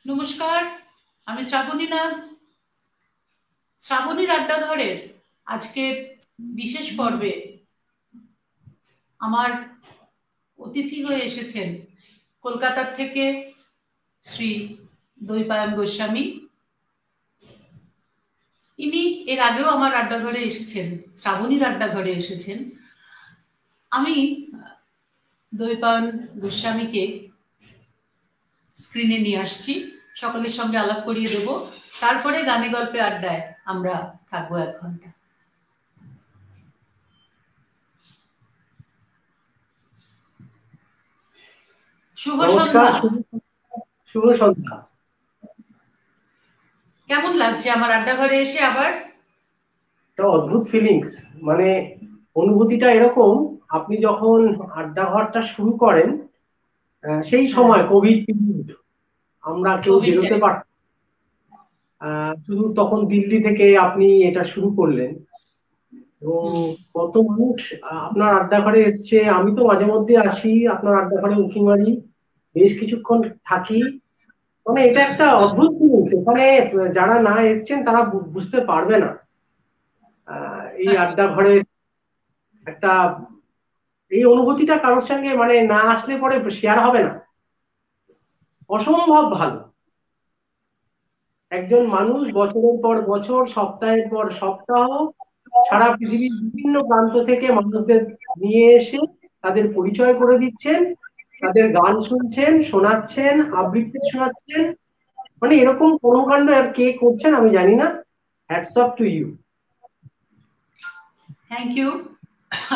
নমস্কার, আমি শ্রাবণী নাথ। শ্রাবণীর আড্ডাঘরের আজকের বিশেষ পর্বে আমার অতিথি হয়ে এসেছেন কলকাতার থেকে শ্রী দ্বৈপায়ন গোস্বামী। ইনি এর আগেও আমার আড্ডাঘরে এসেছেন, শ্রাবণীর আড্ডাঘরে এসেছেন। আমি দ্বৈপায়ন গোস্বামীকে স্ক্রিনে নিয়ে আসছি, সকলের সঙ্গে আলাপ করিয়ে দেব, তারপরে গানে গল্পে আড্ডায় আমরা থাকবো 1 ঘন্টা। শুভ সন্ধ্যা। শুভ সন্ধ্যা। কেমন লাগছে আমার আড্ডাঘরে এসে আবার? একটা অদ্ভুত ফিলিংস, মানে অনুভূতিটা এরকম, আপনি যখন আড্ডাঘরটা শুরু করেন সেই সময় কোভিড পিরিয়ড, আমরা কেউ বেরোতে পারতাম, শুধু তখন দিল্লি থেকে আপনি এটা শুরু করলেন এবং কত মানুষ আপনার আড্ডাঘরে এসছে। আমি তো মাঝে মধ্যে আসি আপনার আড্ডাঘরে, উঁকি মারি, বেশ কিছুক্ষণ থাকি। মানে এটা একটা অদ্ভুত ফিলিংস, এখানে যারা না এসছেন তারা বুঝতে পারবে না এই আড্ডা ঘরে একটা এই অনুভূতিটা কারোর সঙ্গে মানে না আসলে পরে শেয়ার হবে না। অসম্ভব ভালো। একজন মানুষ বছরের পর বছর, সপ্তাহের পর সপ্তাহ সারা পৃথিবীর বিভিন্ন প্রান্ত থেকে মানুষদের নিয়ে এসে তাদের পরিচয় করে দিচ্ছেন, তাদের গান শুনছেন, শোনাচ্ছেন, আবৃত্তি শোনাচ্ছেন। মানে এরকম কর্মকাণ্ড আর কে করছেন আমি জানি না। Hats off to you. Thank you.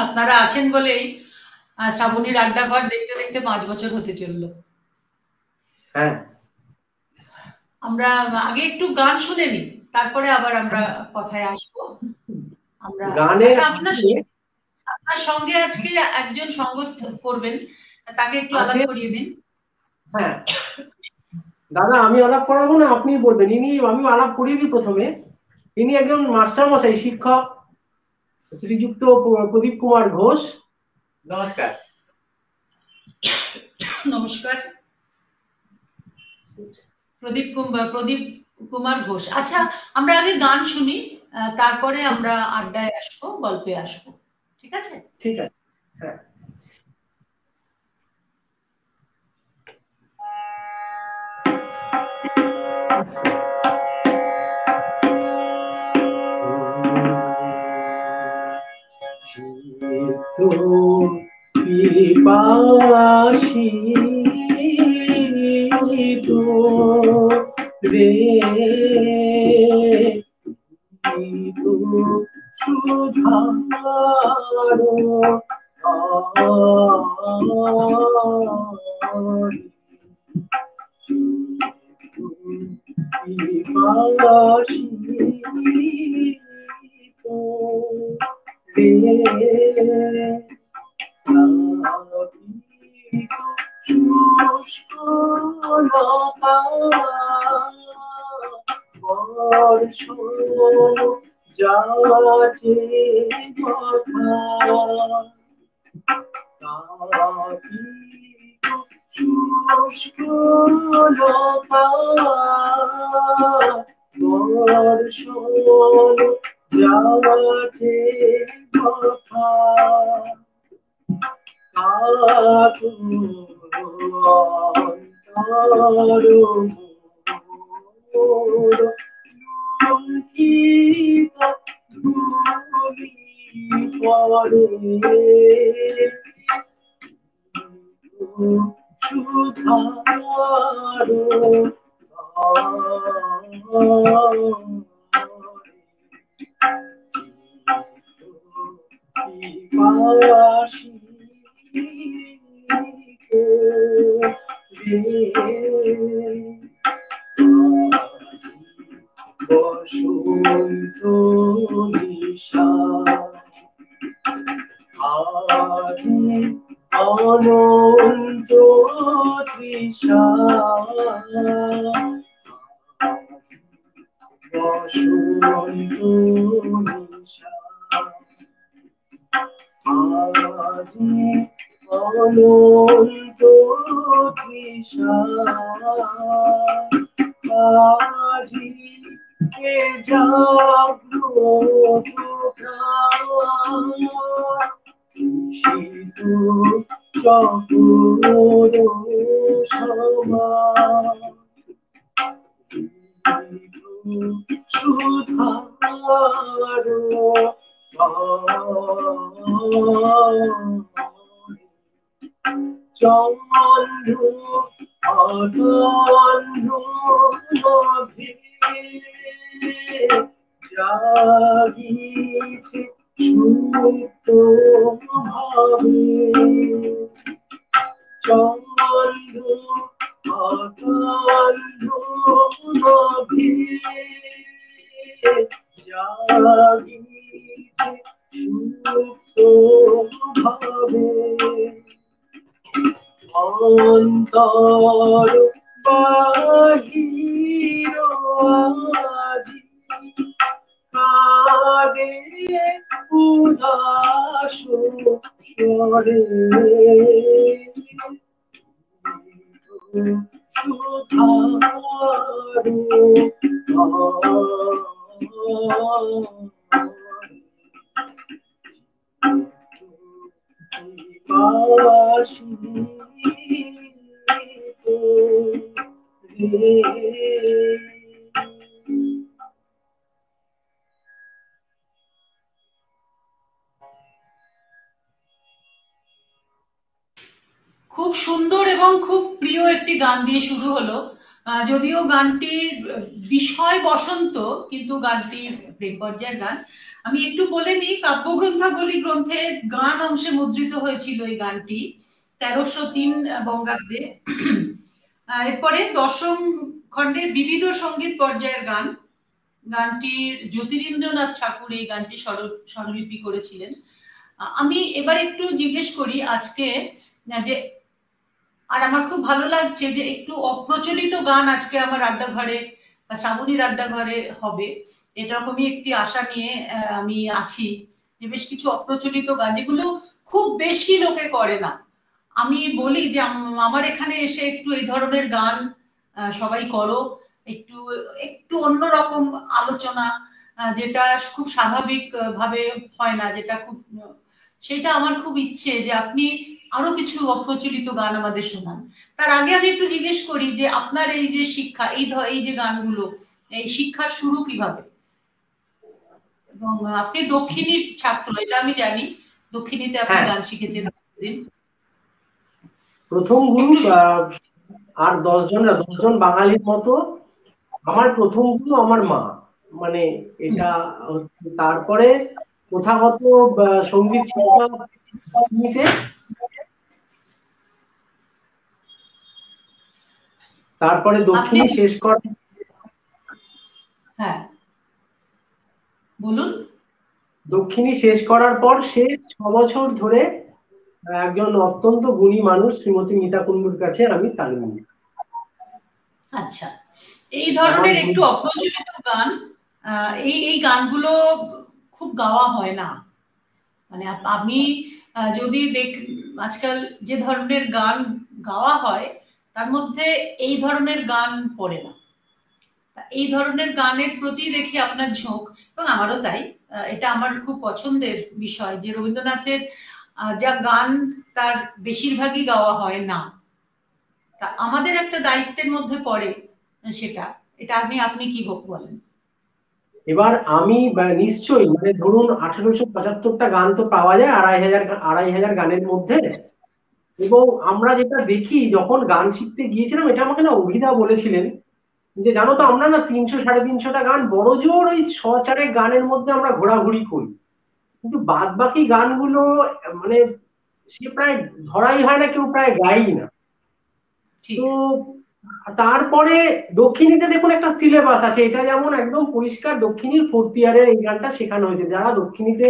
আপনারা আছেন বলেই শ্রাবণীর আড্ডাঘর দেখতে দেখতে 5 বছর হতে চললো। হ্যাঁ, আমরা আগে একটু গান শুনে নিই, তারপরে আবার আমরা কথায় আসবো। আমরা গানের আপনার সঙ্গে আজকে একজন সঙ্গত করবেন, তাকে একটু আলাপ করিয়ে দিন। হ্যাঁ দাদা, আমি আলাপ করাবো না, আপনি বলবেন। আমি আলাপ করিয়ে দিই প্রথমে। ইনি একজন মাস্টার মশাই, শিক্ষক, শ্রীযুক্ত প্রদীপ কুমার ঘোষ। নমস্কার। নমস্কার, প্রদীপ কুমার ঘোষ। আচ্ছা, আমরা আগে গান শুনি, তারপরে আমরা আড্ডায় আসবো, গল্পে আসবো। ঠিক আছে? ঠিক আছে, হ্যাঁ। পিপাসী তো রে সুধারো পিপাসী তো রে যাচে কথা শুষ্কলতা বর্ষণ যাচে কথা বসন্ত অনন্ত তৃষা বসন্ত আজি অনন্ত তৃষা আজি এ জাগ্রত প্রাণ শীত চকোর সমান সুধার চন্দ্র অতন্দ্র নভে জাগিছে সুপ্ত ভাবে চন্দ্র অতন্দ্র নভে জাগিছে সুপ্ত ভাবে অন্তর বাহির আজি কাঁদে উদাস স্বরে খুব সুন্দর এবং খুব প্রিয় একটি গান দিয়ে শুরু হলো। যদিও গানটির বিষয় বসন্ত, কিন্তু গানটি প্রেম পর্যায়ের গান। আমি একটু বলে নিই, কাব্যগ্রন্থাবলী গ্রন্থের গান অংশে মুদ্রিত হয়েছিল এই গানটি 1303 বঙ্গাব্দে। এরপরে দশম খণ্ডে বিবিধ সঙ্গীত পর্যায়ের গান। গানটির জ্যোতিরিন্দ্রনাথ ঠাকুর এই গানটি স্বরলিপি করেছিলেন। আমি এবার একটু জিজ্ঞেস করি আজকে যে, আর আমার খুব ভালো লাগছে যে একটু অপ্রচলিত গান আজকে আমার আড্ডাঘরে বা শ্রাবণীর আড্ডাঘরে হবে, এরকমই একটি আশা নিয়ে আমি আছি যে বেশ কিছু অপ্রচলিত গান যেগুলো খুব বেশি লোকে করে না। আমি বলি যে আমার এখানে এসে একটু এই ধরনের গান সবাই করো, একটু একটু অন্যরকম আলোচনা, যেটা খুব স্বাভাবিক ভাবে হয় না, যেটা খুব, সেটা আমার খুব ইচ্ছে যে আপনি আরো কিছু অপ্রচলিত গান আমাদের শোনান। তার আগে আমি একটু জিজ্ঞেস করি যে আপনার এই যে শিক্ষা, এই যে গানগুলো, এই শিক্ষার শুরু কিভাবে? এবং আপনি দক্ষিণীর ছাত্র, এটা আমি জানি, দক্ষিণীতে আপনি গান শিখেছেন। প্রথম গুরু আর 10জন বাঙালির মতো আমার প্রথম গুরু আমার মা, মানে এটা। তারপরে প্রথাগত সঙ্গীত শিক্ষা নিতে, তারপরে দক্ষিণী শেষ কর। হ্যাঁ বলুন। দক্ষিণী শেষ করার পর সে 6 বছর ধরে একজন অত্যন্ত গুণী মানুষ শ্রীমতী মিতা কুণ্ডুর কাছে আমি তালিম নিই। আচ্ছা, এই ধরনের একটু অপ্রচলিত গান, এই গানগুলো খুব গাওয়া হয় না। মানে আমি যদি আজকাল যে ধরনের গান গাওয়া হয় তার মধ্যে এই ধরনের গান পড়ে না। এই ধরনের গানের প্রতি দেখি আপনার ঝোঁক, এবং আমারও তাই। এটা আমার খুব পছন্দের বিষয় যে রবীন্দ্রনাথের যা গান তার বেশিরভাগই গাওয়া হয় না। তা আমাদের একটা দায়িত্বের মধ্যে পড়ে সেটা, এটা আপনি কি বলেন? এবার আমি নিশ্চয়ই, মানে ধরুন 1875টা গান তো পাওয়া যায় 2500 গানের মধ্যে। এবং আমরা যেটা দেখি, যখন গান শিখতে গিয়েছিলাম, এটা আমাকে না অভিদা বলেছিলেন যে জানো তো আমরা না 300-350টা গান বড় জোর ওই 100-4 গানের মধ্যে আমরা ঘোরাঘুরি করি, কিন্তু বাদ বাকি গানগুলো মানে সে প্রায় ধরাই হয় না, কেউ প্রায় গায়ই না। তো তারপরে দক্ষিণীতে দেখুন একটা সিলেবাস আছে, এটা যেমন একদম পরিষ্কার দক্ষিণীর 4th ইয়ারের এই গানটা শেখানো হয়েছে। যারা দক্ষিণীতে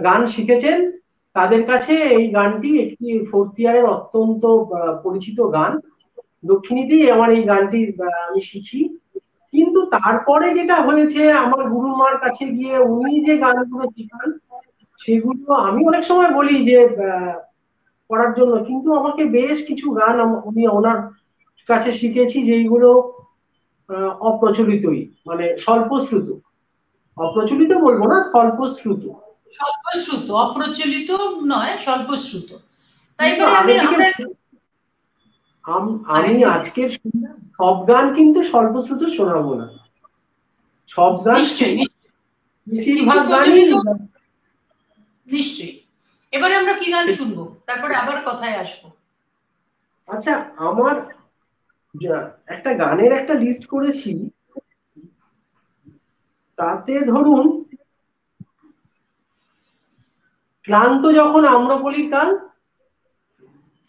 গান শিখেছেন তাদের কাছে এই গানটি একটি 4th ইয়ারের অত্যন্ত পরিচিত গান। দক্ষিণীতেই আমার এই গানটি আমি শিখি। কিন্তু তারপরে যেটা হয়েছে, আমার গুরুমার কাছে গিয়ে উনি যে গানগুলো শেখান সেগুলো আমি অনেক সময় বলি যে করার জন্য, কিন্তু আমাকে বেশ কিছু গান উনি ওনার কাছে শিখেছি যেইগুলো অপ্রচলিতই, মানে স্বল্পশ্রুত, অপ্রচলিত বলবো না, স্বল্পশ্রুত। স্বল্পশ্রুত, অপ্রচলিত নয়, স্বল্পশ্রুত। তাই কিন্তু এবারে আগে থেকে আমরা আমি আরেকদিন আজকের সব গান কিন্তু স্বল্পশ্রুত শোনাবো না, সব গান নিশ্চয়ই কিছু বেশিরভাগ গানই। প্রচলিত, নিশ্চয়ই। এবারে আমরা কি গান শুনবো, তারপরে আবার কথায় আসবো। আচ্ছা, আমার একটা গানের একটা লিস্ট করেছি, তাতে ধরুন ক্লান্ত যখন আম্রপলির গান।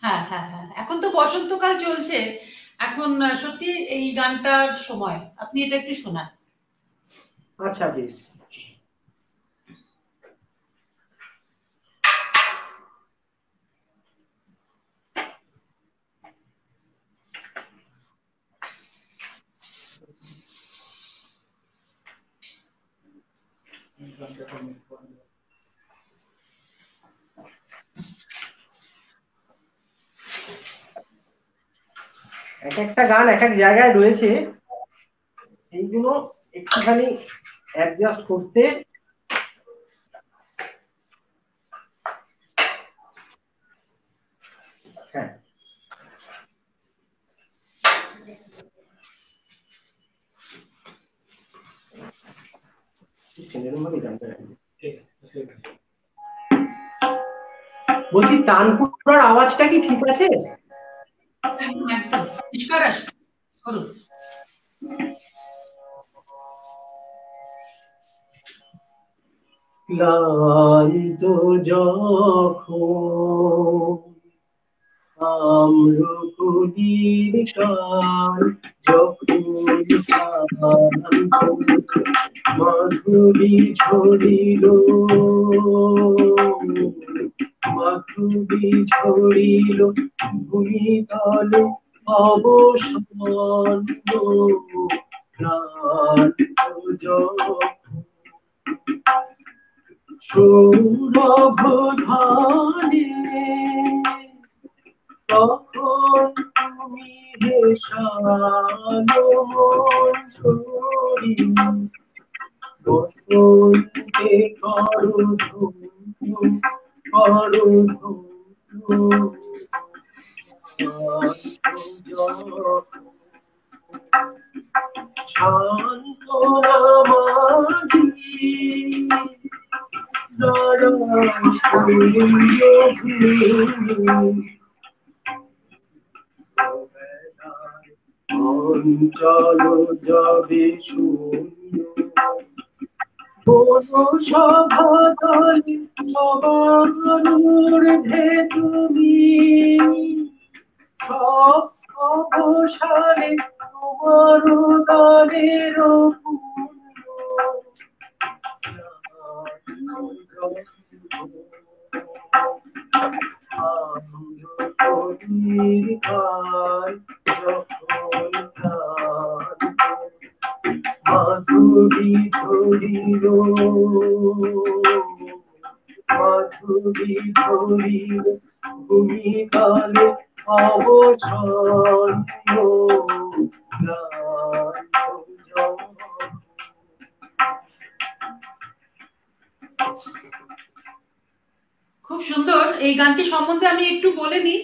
হ্যাঁ হ্যাঁ হ্যাঁ, এখন তো বসন্তকাল চলছে, এখন সত্যি এই গানটার সময়, আপনি এটা একটু শোনান। আচ্ছা বেশ। এক একটা গান এক এক জায়গায় রয়েছে, এইগুলো একটুখানি অ্যাডজাস্ট করতে। হ্যাঁ, বলছি তানপুরার আওয়াজটা কি ঠিক আছে? একদম পরিষ্কার আসছে, করুন। ক্লান্ত যখন আম্রপলির গান, যখন মাধুরী ঝরিল, মাধুরী ঝরিল ভূমিতল অবসান, ক্লান্ত যখন সৌরভ ধানে, তখন তুমি হেসালো মঞ্জরি, বসন্তে করো ধন্য, করো ধন্য সান্ত্বনা মাগি, অঞ্চল যাবে শূন্য, কোন সভাতলে সবার ঊর্ধ্বে তুমি, সব অবসানে তোমার দানের পুণ্য, আম্রপলির গান, যখন মাধুরী ঝরিল, মাধুরী ঝরিল ভূমিকালে অবছন্ন, খুব সুন্দর। এই গানটি সম্বন্ধে আমি একটু বলে নিই।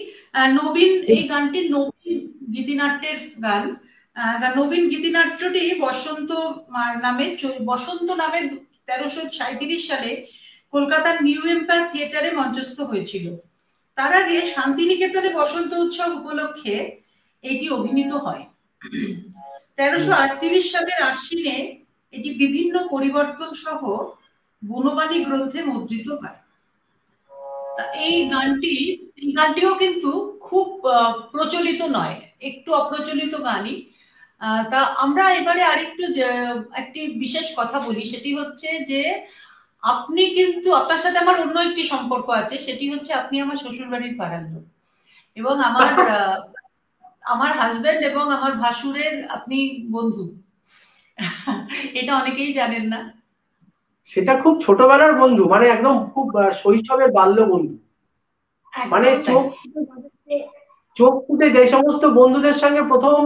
নবীন, এই গানটি নবীন গীতিনাট্যের গান। নবীন গীতিনাট্যটি বসন্ত নামে, বসন্ত নামে 1337 সালে কলকাতার নিউ এম্পায়ার থিয়েটারে মঞ্চস্থ হয়েছিল। তার আগে শান্তিনিকেতনে বসন্ত উৎসব উপলক্ষে এটি অভিনীত হয়। 1338 সালের আশ্বিনে এটি বিভিন্ন পরিবর্তন সহ বনবাণী গ্রন্থে মুদ্রিত হয়। এই গানটিও কিন্তু খুব প্রচলিত নয়, একটু অপ্রচলিত গানই। তা আমরা এবারে আরেকটু একটি বিশেষ কথা বলি, সেটি হচ্ছে যে আপনি কিন্তু, আপনার সাথে আমার অন্য একটি সম্পর্ক আছে, সেটি হচ্ছে আপনি আমার শ্বশুরবাড়ির পাড়ার লোক, এবং আমার হাজবেন্ড এবং আমার ভাসুরের আপনি বন্ধু। এটা অনেকেই জানেন না। সেটা খুব ছোটবেলার বন্ধু, মানে একদম খুব শৈশবের বাল্য বন্ধু, মানে চোখ ফুটে যে সমস্ত বন্ধুদের সঙ্গে প্রথম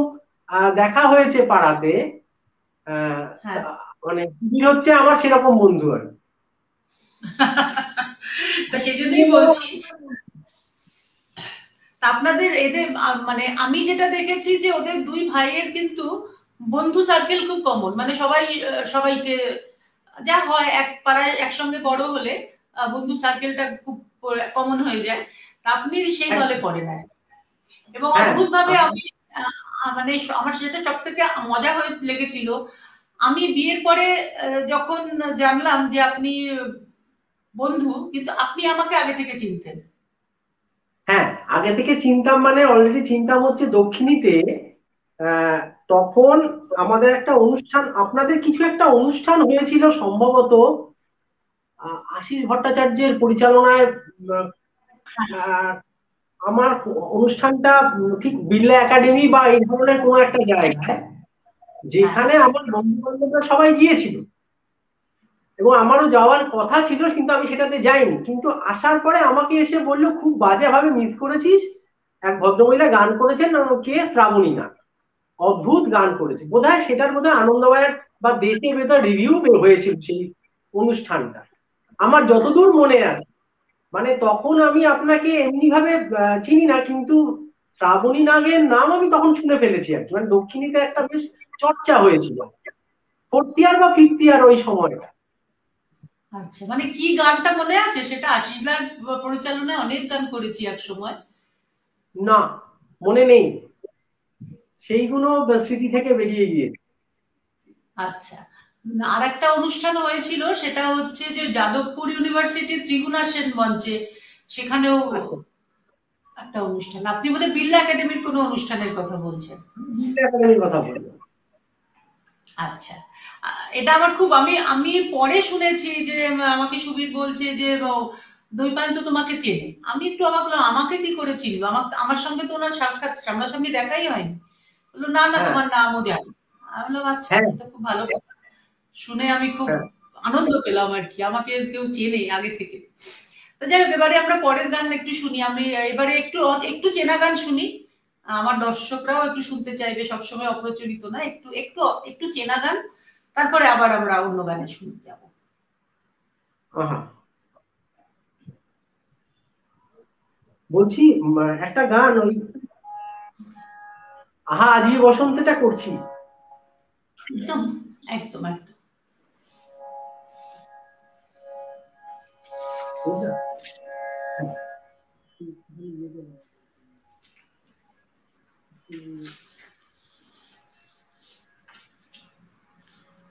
দেখা হয়েছে পাড়াতে, মানে সুধীর হচ্ছে আমার সেরকম বন্ধু আর তা সেই জন্যই বলছি আপনাদের এদের মানে আমি যেটা দেখেছি যে ওদের দুই ভাইয়ের কিন্তু বন্ধু সার্কেল খুব কমন, মানে সবাই সবাইকে যা হয় এক পাড়ায় একসঙ্গে বড় হলে বন্ধু সার্কেলটা খুব কমন হয়ে যায়। আপনি সেই দলে পড়েন আর এবং অদ্ভুত ভাবে আমি মানে আমার সেটা সব থেকে মজা হয়ে লেগেছিল। আমি বিয়ের পরে যখন জানলাম যে আপনি বন্ধু, কিন্তু আপনি আমাকে আগে থেকে চিনতেন। হ্যাঁ, আগে থেকে চিনতাম, মানে অলরেডি চিনতাম হচ্ছে দক্ষিণীতে তখন আমাদের একটা অনুষ্ঠান, আপনাদের কিছু একটা অনুষ্ঠান হয়েছিল সম্ভবত আশিস ভট্টাচার্যের পরিচালনায়। আমার অনুষ্ঠানটা ঠিক বিড়লা একাডেমি বা এই ধরনের কোনো একটা জায়গায়, যেখানে আমার বন্ধু বান্ধবরা সবাই গিয়েছিল এবং আমারও যাওয়ার কথা ছিল, কিন্তু আমি সেটাতে যাইনি। কিন্তু আসার পরে আমাকে এসে বললো খুব বাজেভাবে মিস করেছিস, এক ভদ্রমহিলা গান করেছেন, কে, শ্রাবণী নাথ, অদ্ভুত গান করেছে। বোধহয় সেটার বোধহয় আনন্দবাজার বা দেশে বোধহয় রিভিউ হয়েছিল সেই অনুষ্ঠানটা, আমার যতদূর মনে আছে। মানে তখন আমি আপনাকে এমনি ভাবে চিনি না, কিন্তু শ্রাবণী নাগের নাম আমি তখন শুনে ফেলেছি আর কি। মানে দক্ষিণীতে একটা বেশ চর্চা হয়েছিল 4th ইয়ার বা 5th ইয়ার ওই সময়টা। আচ্ছা, মানে কি গানটা মনে আছে? সেটা আশিসদার পরিচালনায় অনেক গান করেছি এক সময়। না, মনে নেই, সেইগুলো স্মৃতি থেকে বেরিয়ে গিয়েছে। আচ্ছা, আর একটা অনুষ্ঠান হয়েছিল, সেটা হচ্ছে যে যাদবপুর ইউনিভার্সিটি ত্রিগুণা সেন মঞ্চে, সেখানেও একটা অনুষ্ঠান। আপনি বোধহয় বিড়লা একাডেমির কোনো অনুষ্ঠানের কথা বলছেন। বিড়লা একাডেমির কথা বলবো। আচ্ছা, এটা আমার খুব, আমি আমি পরে শুনেছি যে আমাকে সুবীর বলছে যে দৈপায়ন তো তোমাকে চেনে। আমি একটু অবাক হলাম, আমাকে কি করে চিনলো? আমার সঙ্গে তো ওনার সাক্ষাৎ সামনাসামনি দেখাই হয়নি। বললো না না, তোমার নামও জানি। আমি বললাম আচ্ছা, এটা খুব ভালো কথা। শুনে আমি খুব আনন্দ পেলাম আর কি, আমাকে কেউ চেনে আগে থেকে। তো যাই হোক, এবারে আমরা পরের গান একটু শুনি। আমি এবারে একটু একটু চেনা গান শুনি, আমার দর্শকরাও একটু শুনতে চাইবে, সবসময় অপ্রচলিত না, একটু একটু একটু চেনা গান, তারপরে আবার আমরা অন্য গানে শুনতে যাবো। বলছি একটা গান, ওই আহা আজি বসন্তটা করছি। একদম একদম একদম।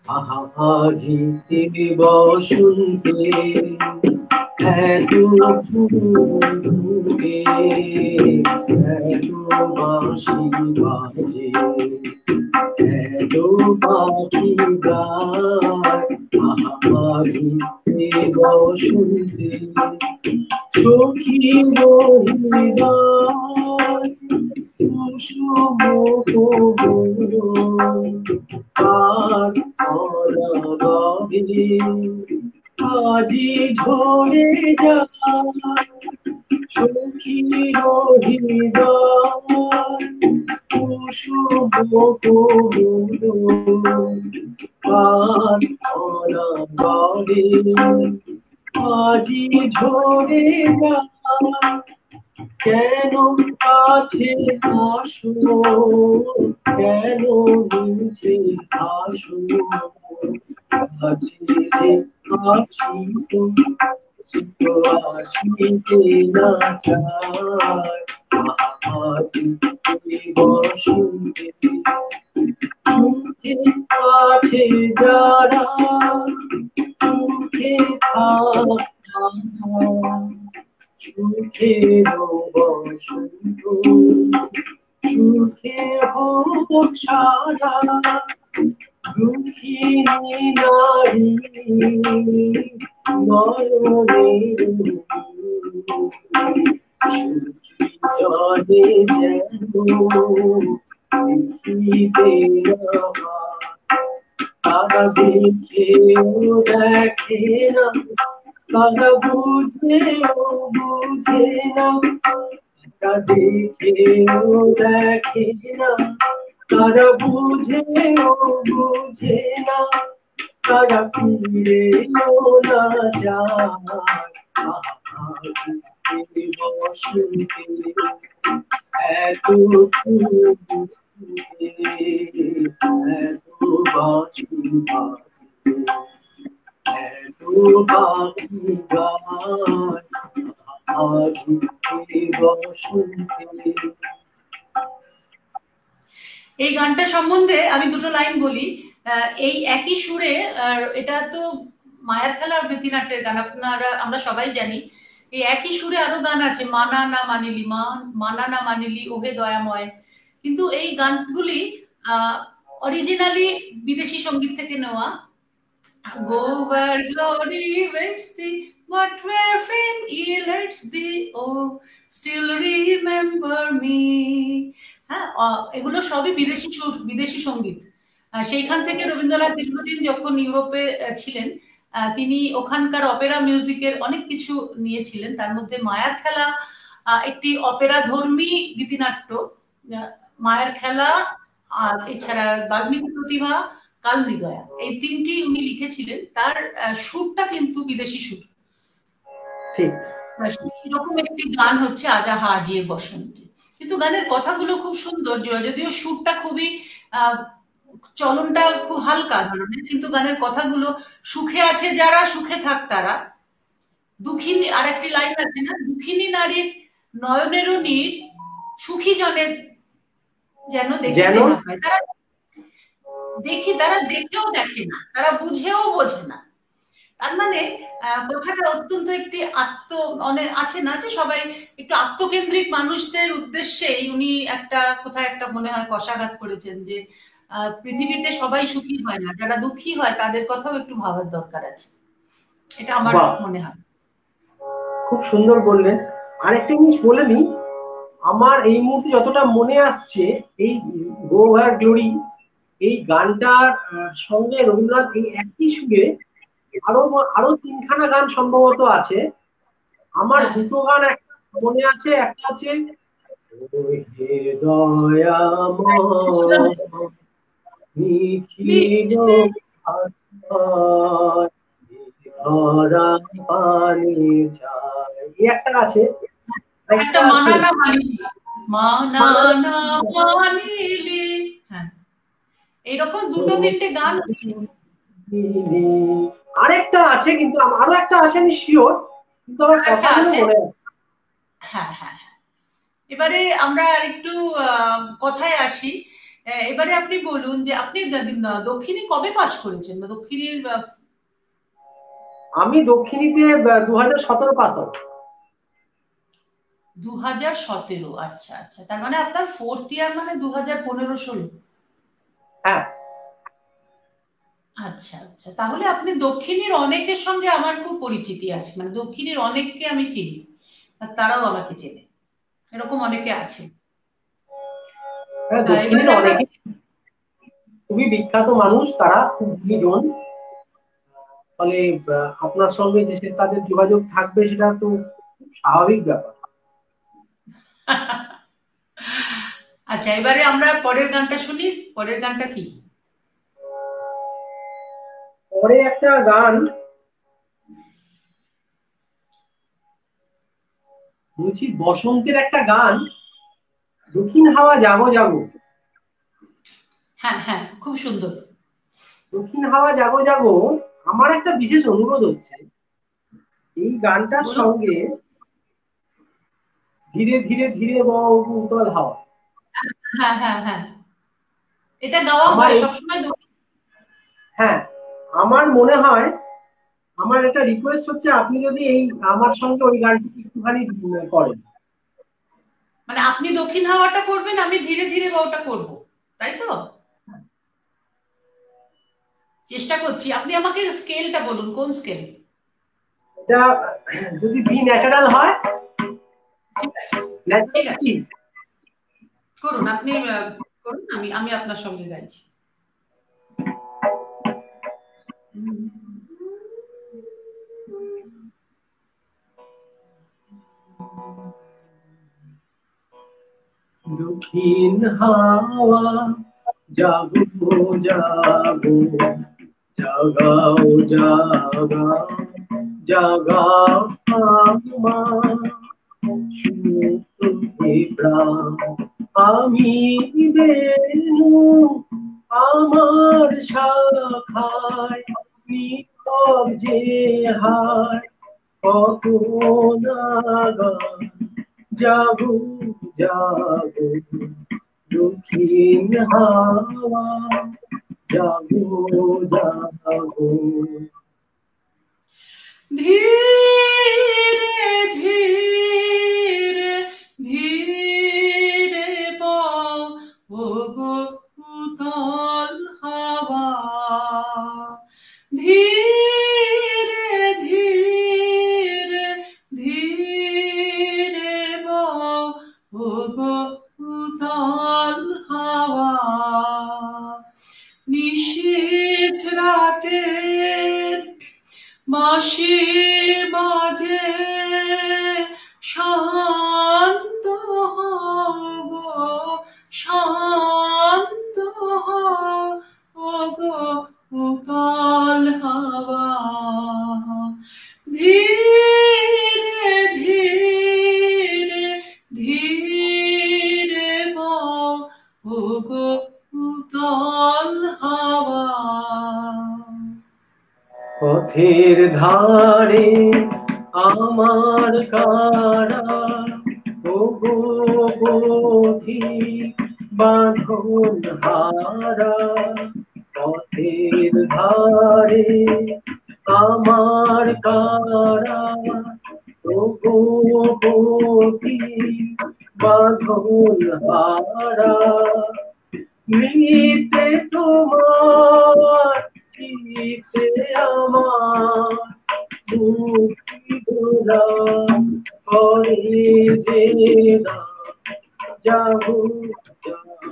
আহা আজি বসন্তে এত ফুলে এত বাঁশি বাজে এত পাখি গায়। আহা আজি বসন্তে সখী রহিদায় কুসুম কোমল আর অনাগরে আজি ঝরে যায় সখী রহিদায় কুসুম কোমল আর অনাগরে আজি ঝরে যায়। কেন কাছে আসো, কেন নিচে আসো, কাছে যে আসি তো আসিতে না চায়। আজি বসন্তে সুখে আছে যারা সুখে থাকা সুখে বসন্ত সুখে হোক সারা দুঃখিনী নারী নয়নে সুখী জনে যেন দেখিতে না তারা দেখেও দেখে না, তারা বুঝেও বুঝে না, তারা দেখেও দেখে না, তারা বুঝে বুঝে না, তারা ফিরেও না যায় বসন্তে এত এত বাঁশি বাজে, এত পাখি গায় আজ বসন্তে। এই গানটা সম্বন্ধে আমি দুটো লাইন বলি। এই একই সুরে, এটা তো মায়ার খেলার গীতিনাট্যের গান, আমরা সবাই জানি। এই একই সুরে আরো গান আছে, মানা না মানিলি, মানা না মানিলি ওহে দয়াময়। কিন্তু এই গানগুলি অরিজিনালি বিদেশি সঙ্গীত থেকে নেওয়া। Go where glory waits thee, but where fame yields thee, oh still remember me। হ্যাঁ, এগুলো সবই বিদেশি সঙ্গীত। সেইখান থেকে রবীন্দ্রনাথ দীর্ঘদিন যখন ইউরোপে ছিলেন, তিনি ওখানকার অপেরা মিউজিকের অনেক কিছু নিয়েছিলেন। তার মধ্যে মায়ার খেলা একটি অপেরা ধর্মী গীতিনাট্য। মায়ার খেলা, আর এছাড়া বাল্মীকি প্রতিভা, কালমৃগয়া, এই তিনটি উনি লিখেছিলেন। তার সুরটা কিন্তু বিদেশি সুর। ঠিক এরকম একটি গান হচ্ছে আজা হাজিয়ে বসন্তে। কিন্তু গানের কথাগুলো খুব সুন্দর, যদিও সুরটা খুবই চলনটা খুব হালকা ধরনের, কিন্তু গানের কথাগুলো সুখে আছে যারা সুখে থাক তারা, দুঃখিনী, আর একটি লাইন আছে না, দুঃখিনী নারীর নয়নেরও নীর সুখী জনের যেন দেখিতে না পায়। তারা দেখেও দেখে না, তারা বুঝেও বোঝে না। তার মানে কথাটা অত্যন্ত একটি অনেক আছে না, যে সবাই একটু আত্মকেন্দ্রিক মানুষদের উদ্দেশ্যেই উনি কোথায় একটা মনে হয় কষাঘাত করেছেন, যে পৃথিবীতে সবাই সুখী হয় না, যারা দুঃখী হয় তাদের কথাও একটু ভাবার দরকার আছে। এটা আমার মনে হয়। খুব সুন্দর বললেন। আরেকটা জিনিস বলে নিই, আমার এই মুহূর্তে যতটা মনে আসছে, এই গো ওয়ার গ্লোরি এই গানটার সঙ্গে রবীন্দ্রনাথ এই একই সুরে আরো তিনখানা গান সম্ভবত আছে। আমার দুটো গান মনে আছে, একটা আছে একটা আছে, একটা মানানা মানিলি, মানানা মানিলি, হ্যাঁ, এইরকম দুটো তিনটে গান। আরেকটা আছে, কিন্তু আরো একটা আছে, আমি শিওর, কিন্তু আমার কথাগুলো মনে আছে। হ্যাঁ হ্যাঁ, এবারে আমরা একটু কথায় আসি। এবারে আপনি বলুন যে আপনি দক্ষিণী কবে পাশ করেছেন? দক্ষিণীর আমি দক্ষিণীতে 2017 পাস আউট। 2017, আচ্ছা আচ্ছা, তার মানে আপনার ফোর্থ ইয়ার, মানে 2015-16। হ্যাঁ, আচ্ছা আচ্ছা, তাহলে আপনি দক্ষিণীর অনেকের সঙ্গে আমার খুব পরিচিতি আছে, মানে দক্ষিণীর অনেককে আমি চিনি, আর তারাও আমাকে চেনে, এরকম অনেকে আছে। দক্ষিণের অনেকে খুবই বিখ্যাত মানুষ, তারা খুব গুণীজন। ফলে আপনার সঙ্গে যে তাদের যোগাযোগ থাকবে, সেটা তো স্বাভাবিক ব্যাপার। আচ্ছা, এবারে আমরা পরের গানটা শুনি। পরের গানটা কি? পরে একটা গান বলছি, বসন্তের একটা গান, দক্ষিণ হাওয়া জাগো জাগো। হ্যাঁ হ্যাঁ, খুব সুন্দর। দক্ষিণ হাওয়া জাগো জাগো, আমার একটা বিশেষ অনুরোধ হচ্ছে, এই গানটার সঙ্গে ধীরে ধীরে ধীরে বও উতল হাওয়া। হ্যাঁ হ্যাঁ হ্যাঁ, এটা গাওয়া হয় সবসময়। হ্যাঁ, আমার মনে হয়, আমার একটা রিকোয়েস্ট হচ্ছে, আপনি যদি এই আমার সঙ্গে ওই গানটি একটুখানি করেন। মানে আপনি দক্ষিণ হাওয়াটা করবেন, আমি ধীরে ধীরে বাওটা করব, তাই তো? চেষ্টা করছি। আপনি আমাকে স্কেলটা বলুন, কোন স্কেল? এটা যদি বি ন্যাচারাল হয়, ঠিক আছে, ঠিক আছে, করুন, আপনি করুন, আমি আপনার সঙ্গে গাইছি। দক্ষিণ হাওয়া জাগো জাগো জাগাও জাগাও জাগাও আমার সুপ্ত প্রাণ। আমি বেনু আমার শাখায় নীরব যে হায় কত নাগান জাগো জাগো দক্ষিণ হাওয়া জাগো জাগো। ধীরে ধীরে ধীরে বও ওগো উতল হাওয়া, ধীরে ধীরে ধীরে বও ওগো উতল হাওয়া। নিশীথ রাতে বাঁশি বাজে শান্ত হও গো শান্ত হও ওগো উতল হাওয়া। ধীরে ধীরে ধীরে বও ওগো উতল হাওয়া। পথের ধারে আমার কারা ওগো পথিক বাঁধন হারা। পথের ধারে আমার কারা ওগো পথিক বাঁধন হারা। মৃতে তোমার চিতে আমার মুক্তি দোলা করে যে না। জাগো জাগো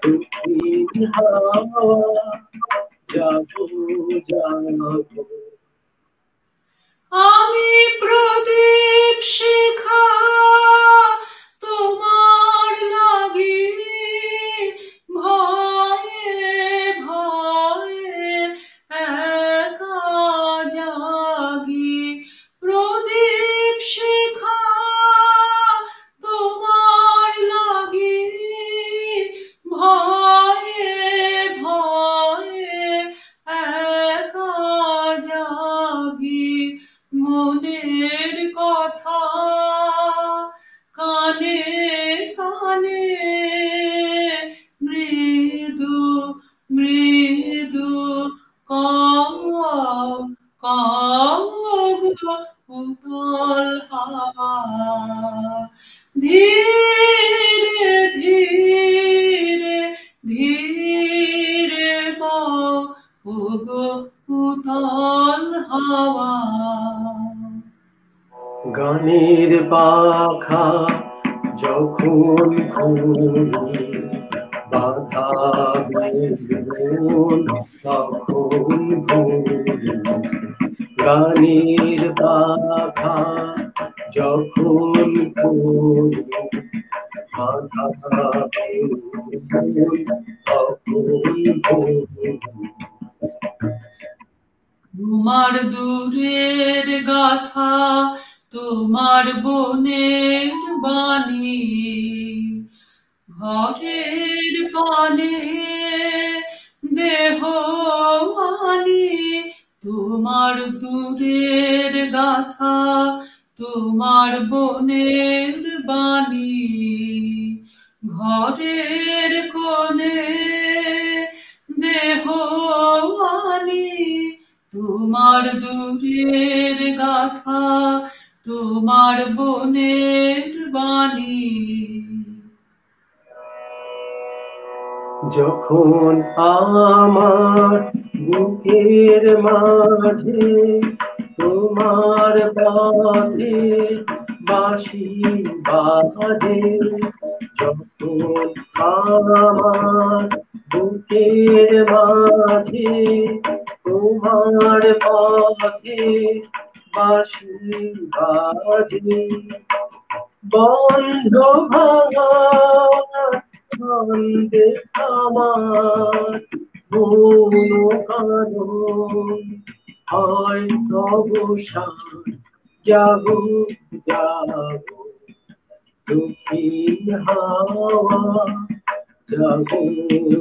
দক্ষিণ হাওয়া জাগো জাগো। আমি প্রদীপ শিখা তোমার লাগি ভয়ে ভয়ে একা জাগি। প্রদীপ শিখা তোমার লাগি ভয়ে ভয়ে একা জাগি। মনের কথা কানে কানে মৃদু মৃদু কও গো উতল হাওয়া। ধীরে ধীরে ধীরে বও ওগো উতল হাওয়া। গানের পাখা যখন ঘুরে বাধা বেদন তখন ঘুরে। গানের পাখা যখন ঘুরে বাধা বেদন তখন ঘুরে। তোমার দূরের গাথা তোমার বনের বাণী ঘরের পানে দেহ আনি। তোমার দূরের গাথা তোমার বনের বাণী ঘরের কোণে দেহ আনি। তোমার দূরের গাথা তোমার বনের বাণী। যখন আমার বুকের মাঝে তোমার পথে বাঁশি বাজে। যখন আমার বুকের মাঝে তোমার পথে বাঁশি বাজে। বন্ধ ভাঙা ছন্দে আমার মনো কারণ হয় অবসান জাগো জাগো দক্ষিণ হাওয়া জাগো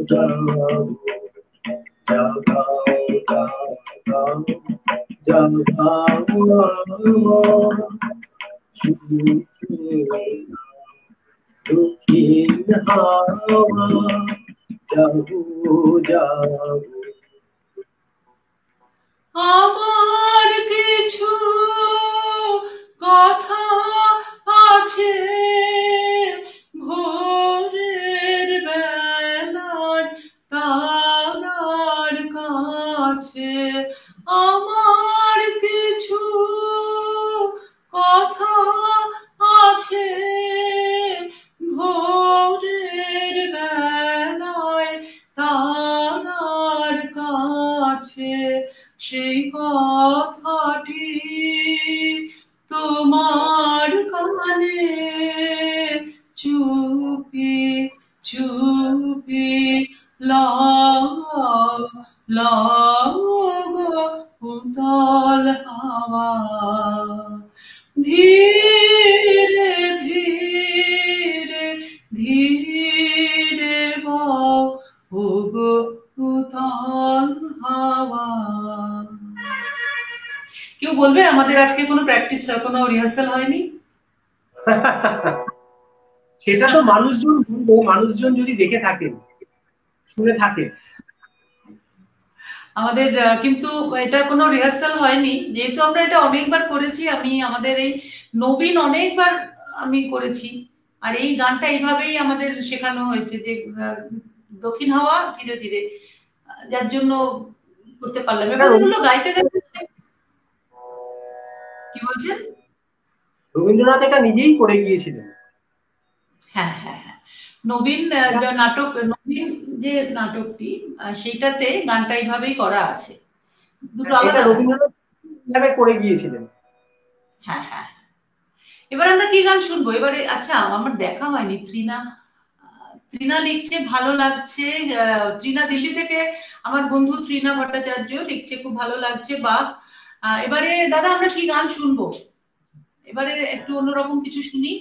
জাগো জাগাও জাগাও জাগাও দক্ষিণ হাওয়া জাগো জাগো। আমার কিছু কথা আছে ভোরের বেলার তারার কাছে, আমার কিছু কথা আছে ভোরের বেলায় তারার কাছে, সেই কথাটি তোমার কানে চুপি চুপি লাও লাও গো উতল হাওয়া, ধীরে ধীরে ধীরে বও ও গো উতল হাওয়া। কেউ বলবে আমাদের আজকে কোনো প্র্যাকটিস কোনো রিহার্সাল হয়নি? সেটা তো মানুষজন বলবে, মানুষজন যদি দেখে থাকেন শুনে থাকেন। আমাদের কিন্তু এটা কোনো রিহার্সাল হয়নি, যেহেতু আমরা এটা অনেকবার করেছি। আমি আমাদের এই নবীন অনেকবার আমি করেছি, আর এই গানটা এইভাবেই আমাদের শেখানো হয়েছে যে দক্ষিণ হাওয়া ধীরে ধীরে, যার জন্য করতে পারলাম। এবার এগুলো গাইতে গাইতে কি বলছেন? রবীন্দ্রনাথ এটা নিজেই করে গিয়েছিলেন। হ্যাঁ হ্যাঁ হ্যাঁ, নবীন নাটক, নবীন যে নাটকটি সেইটাতে গানটা এইভাবেই করা আছে, দুটো আলাদা। রবীন্দ্রনাথ এইভাবে করে গিয়েছিলেন। হ্যাঁ হ্যাঁ। এবার আমরা কি গান শুনবো এবারে? আচ্ছা, আমার দেখা হয়নি। ত্রিনা লিখছে ভালো লাগছে, ত্রিনা দিল্লি থেকে আমার বন্ধু ত্রিনা ভট্টাচার্য লিখছে খুব ভালো লাগছে। বা এবারে দাদা আমরা কি গান শুনবো এবারে? একটু অন্যরকম কিছু শুনি।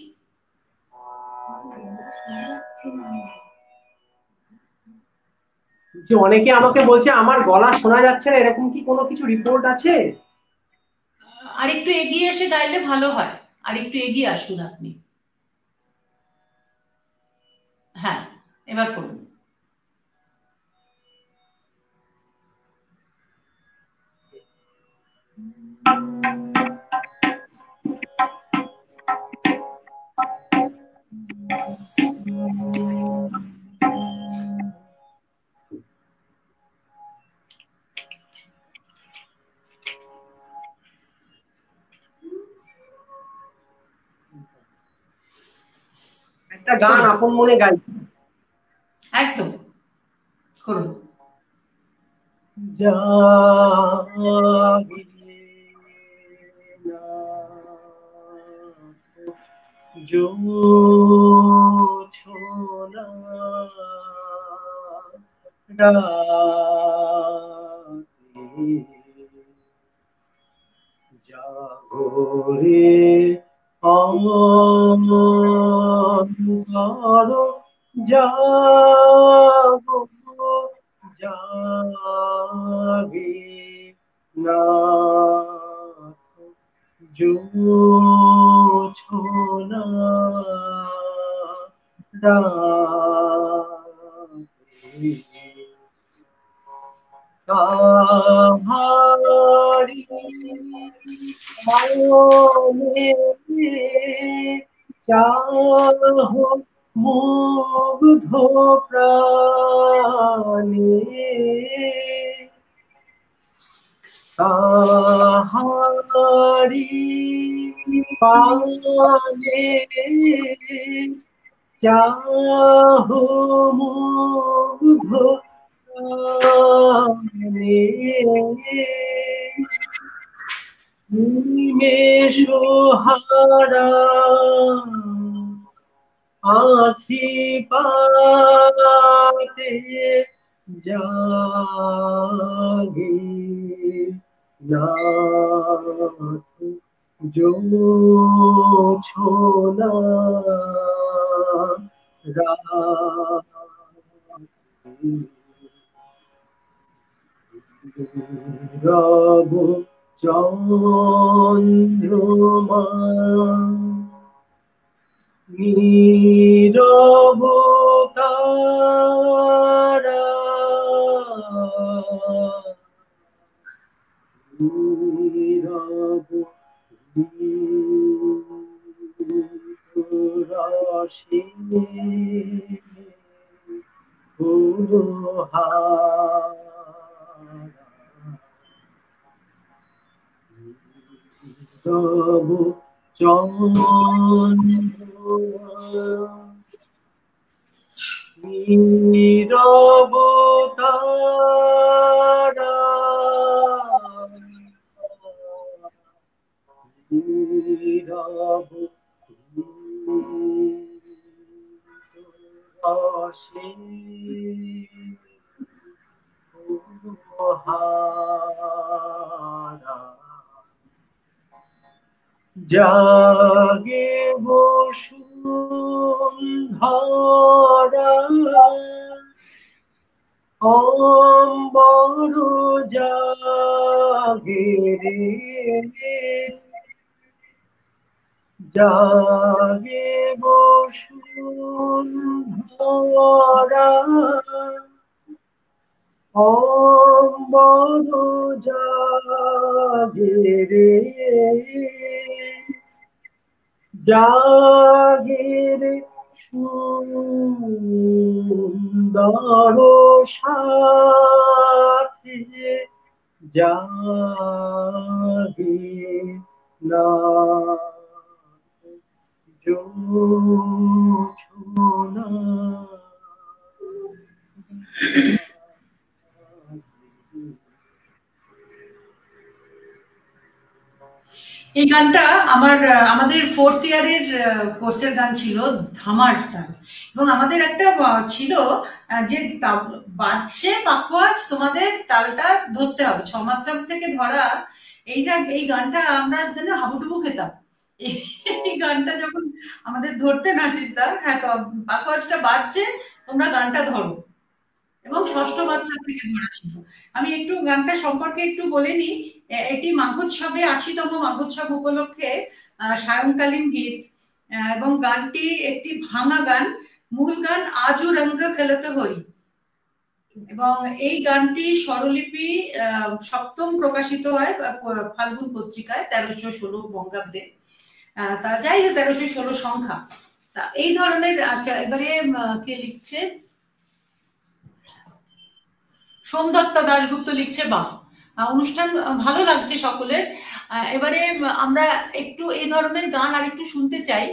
যে অনেকে আমাকে বলছে আমার গলা শোনা যাচ্ছে না, এরকম কি কোনো কিছু রিপোর্ট আছে? আর একটু এগিয়ে এসে গাইলে ভালো হয়, আর একটু এগিয়ে আসুন আপনি। হ্যাঁ, এবার করুন। একটা গান আপন মনে গাই। একদম করুন। জাগি জোছনা রাতে জাগরে অন্ধকার জাগো জাগে নাথ জোছনা রাতে কাহারি মনে চাহ মুগ্ধ প্রাণে কাহারি পানে চাহ মুগ্ধ নিমেষ হারা আখি পাতে জাগে নাথ জোছনা রাতে রব চন্দ্রমা নীরব তারা নীরব রসে তব নীরব তারা নীরব রসে হারা জাগে বসুন্ধরা অম্বর জাগে রে জাগে বসুন্ধরা অম্বর জাগে রে জাগে রে সুন্দর সাথে জাগে না জোছনা এই গানটা আমাদের 4th ইয়ারের কোর্সের গান ছিল, ধামার তাল। এবং আমাদের একটা ছিল যে বাজছে পাখোয়াজ, তোমাদের তালটা ধরতে হবে, 6 মাত্রা থেকে ধরা। এই গানটা আমরা যেন হাবুডুবু খেতাম। এই গানটা যখন আমাদের ধরতে নাচিসদা, হ্যাঁ তো পাখোয়াজটা বাজছে, তোমরা গানটা ধরো, এবং 6ষ্ঠ মাত্রা থেকে ধরা ছিল। আমি একটু গানটা সম্পর্কে একটু বলে নিই। এটি মাঘোৎসবে 80তম মাঘোৎসব উপলক্ষে সায়ংকালীন গীত, এবং গানটি একটি ভাঙা গান। মূল গান আজও রঙ্গ খেলতে হই, এবং এই গানটি স্বরলিপি 7ম প্রকাশিত হয় ফাল্গুন পত্রিকায় 1316 বঙ্গাব্দে। তা যাই হোক, 1316 সংখ্যা। তা এই ধরনের। আচ্ছা, এবারে কে লিখছে? সোমদত্ত দাশগুপ্ত লিখছে, বাহ, অনুষ্ঠান ভালো লাগছে সকলের। এবারে আমরা একটু এই ধরনের গান আর একটু শুনতে চাই।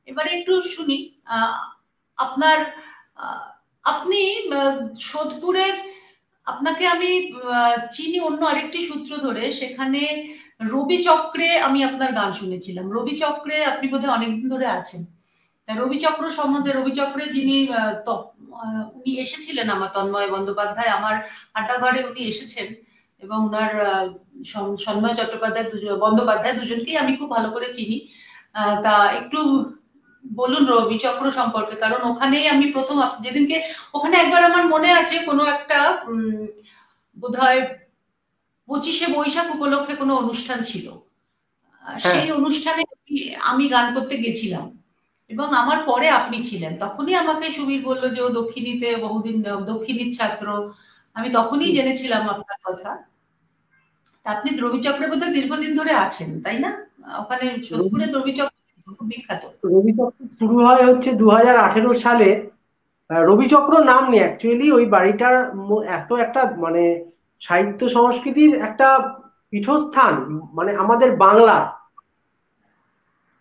এবারে একটু শুনি। আপনার আপনি সোদপুরের, আপনাকে আমি চিনি অন্য আরেকটি সূত্র ধরে, সেখানে রবি চক্রে আমি আপনার গান শুনেছিলাম। রবি চক্রে আপনি বোধহয় অনেকদিন ধরে আছেন। রবি চক্র সম্বন্ধে, রবি চক্রে যিনি উনি এসেছিলেন, আমার তন্ময় বন্দ্যোপাধ্যায়, আমার আড্ডাঘরে উনি এসেছেন, এবং ওনার সন্ময় চট্টোপাধ্যায় বন্দ্যোপাধ্যায় দুজনকেই আমি খুব ভালো করে চিনি। তা একটু বলুন রবি চক্র সম্পর্কে, কারণ ওখানেই আমি প্রথম, যেদিনকে ওখানে একবার আমার মনে আছে কোনো একটা বোধহয় 25শে বৈশাখ উপলক্ষে কোনো অনুষ্ঠান ছিল, সেই অনুষ্ঠানে আমি গান করতে গেছিলাম, এবং আমার পরে আপনি ছিলেন। তখনই আমাকে সুবীর বললো যে ও দক্ষিণীতে বহুদিন, দক্ষিণীর ছাত্র। আমি তখনই জেনেছিলাম আপনার কথা। আপনি রবি চক্রে বোধহয় দীর্ঘদিন ধরে আছেন, তাই না? ওখানে সোদপুরে রবি চক্র খুব বিখ্যাত। রবি চক্র শুরু হয় হচ্ছে 2018 সালে। রবি চক্র নাম নেই, অ্যাকচুয়ালি ওই বাড়িটার এত একটা মানে সাহিত্য সংস্কৃতির একটা পীঠস্থান, মানে আমাদের বাংলা।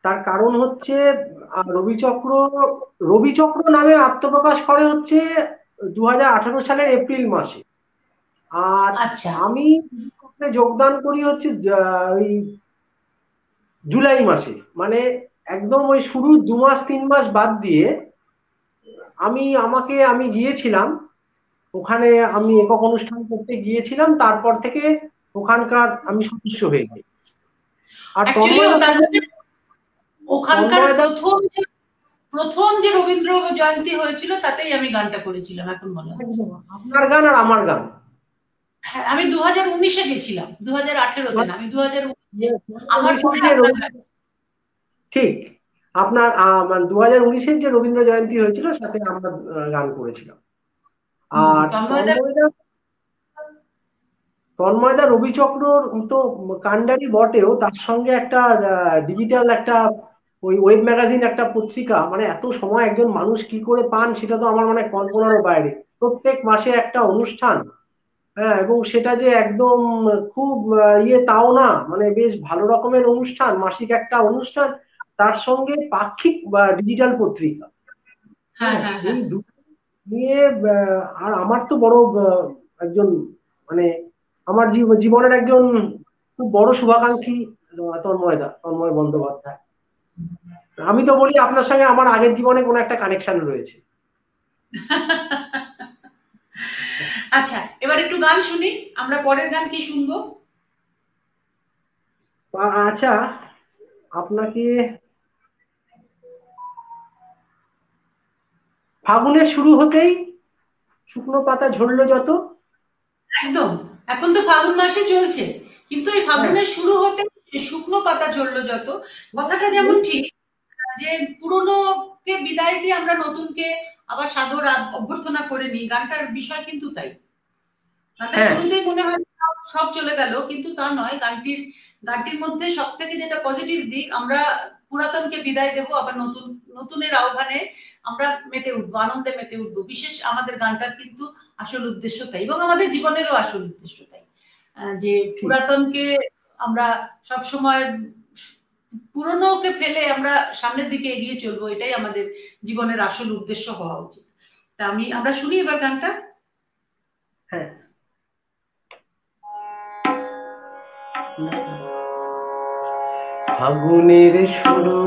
তার কারণ হচ্ছে রবিচক্র রবিচক্র নামে আত্মপ্রকাশ করে হচ্ছে 2018 সালের এপ্রিল মাসে। আর আমি যোগদান করি হচ্ছে ওই জুলাই মাসে, মানে একদম ওই শুরু 2 মাস 3 মাস বাদ দিয়ে আমি গিয়েছিলাম ওখানে, আমি একক অনুষ্ঠান করতে গিয়েছিলাম, তারপর থেকে ওখানকার আমি সদস্য হয়ে যাই। আর অ্যাকচুয়ালি তার মধ্যে ওখানকার তন্ময়দা প্রথম যে রবীন্দ্র জয়ন্তী হয়েছিল তাতেই আমি গানটা করেছিলাম, এখন মনে হচ্ছে। আপনার গান আর আমার গান। হ্যাঁ, আমি 2019-এ গেছিলাম, 2018-তে না, আমি 2019-এ আমার পরে যে আপনার গান। ঠিক আপনার 2019-এর যে রবীন্দ্র জয়ন্তী হয়েছিল সাথে আমরা গান করেছিলাম। আর তন্ময়দার তন্ময়দা রবিচক্রর তো কাণ্ডারি বটেও, তার সঙ্গে একটা ডিজিটাল একটা ওই ওয়েব ম্যাগাজিন, একটা পত্রিকা, মানে এত সময় একজন মানুষ কি করে পান সেটা তো আমার মানে কল্পনারও বাইরে। প্রত্যেক মাসে একটা অনুষ্ঠান, হ্যাঁ, এবং সেটা যে একদম খুব ইয়ে তাও না, মানে বেশ ভালো রকমের অনুষ্ঠান, মাসিক একটা অনুষ্ঠান, তার সঙ্গে পাক্ষিক বা ডিজিটাল পত্রিকা। হ্যাঁ, হ্যাঁ, হ্যাঁ, এই হ্যাঁ। দুটো নিয়ে আর আমার তো বড় একজন, মানে আমার জীবনের একজন খুব বড় শুভাকাঙ্ক্ষী তন্ময় বন্দ্যোপাধ্যায়। আমি তো বলি আপনার সঙ্গে আমার আগের জীবনে কোনো একটা কানেকশন রয়েছে। আচ্ছা, এবার একটু গান শুনি, আমরা পরের গান কি শুনবো? আচ্ছা, আপনাকে ফাগুনের শুরু হতেই শুকনো পাতা ঝরলো যত। একদম, এখন তো ফাগুন মাসে চলছে, কিন্তু এই হ্যাঁ, ফাগুনের শুরু হতে শুকনো পাতা ঝরলো যত, কথাটা যেমন ঠিক যে পুরনোকে বিদায় দিয়ে আমরা নতুনকে আবার সাদর অভ্যর্থনা করে নিই, গানটার বিষয় কিন্তু তাই। গানটা হ্যাঁ, শুরুতেই মনে হয় সব চলে গেল, কিন্তু তা নয়। গানটির মধ্যে সব থেকে যেটা পজিটিভ দিক, আমরা পুরাতনকে বিদায় দেব, আবার নতুনের আহ্বানে আমরা মেতে উঠবো, আনন্দে মেতে উঠবো। বিশেষ আমাদের গানটার কিন্তু আসল উদ্দেশ্য তাই, এবং আমাদের জীবনেরও আসল উদ্দেশ্য তাই, যে ঠিক। পুরাতনকে আমরা সব সময়, পুরনোকে ফেলে আমরা সামনের দিকে এগিয়ে চলবো, এটাই আমাদের জীবনের আসল উদ্দেশ্য হওয়া উচিত। তা আমরা শুনি এবার গানটা। হ্যাঁ, ফাগুনের শুরু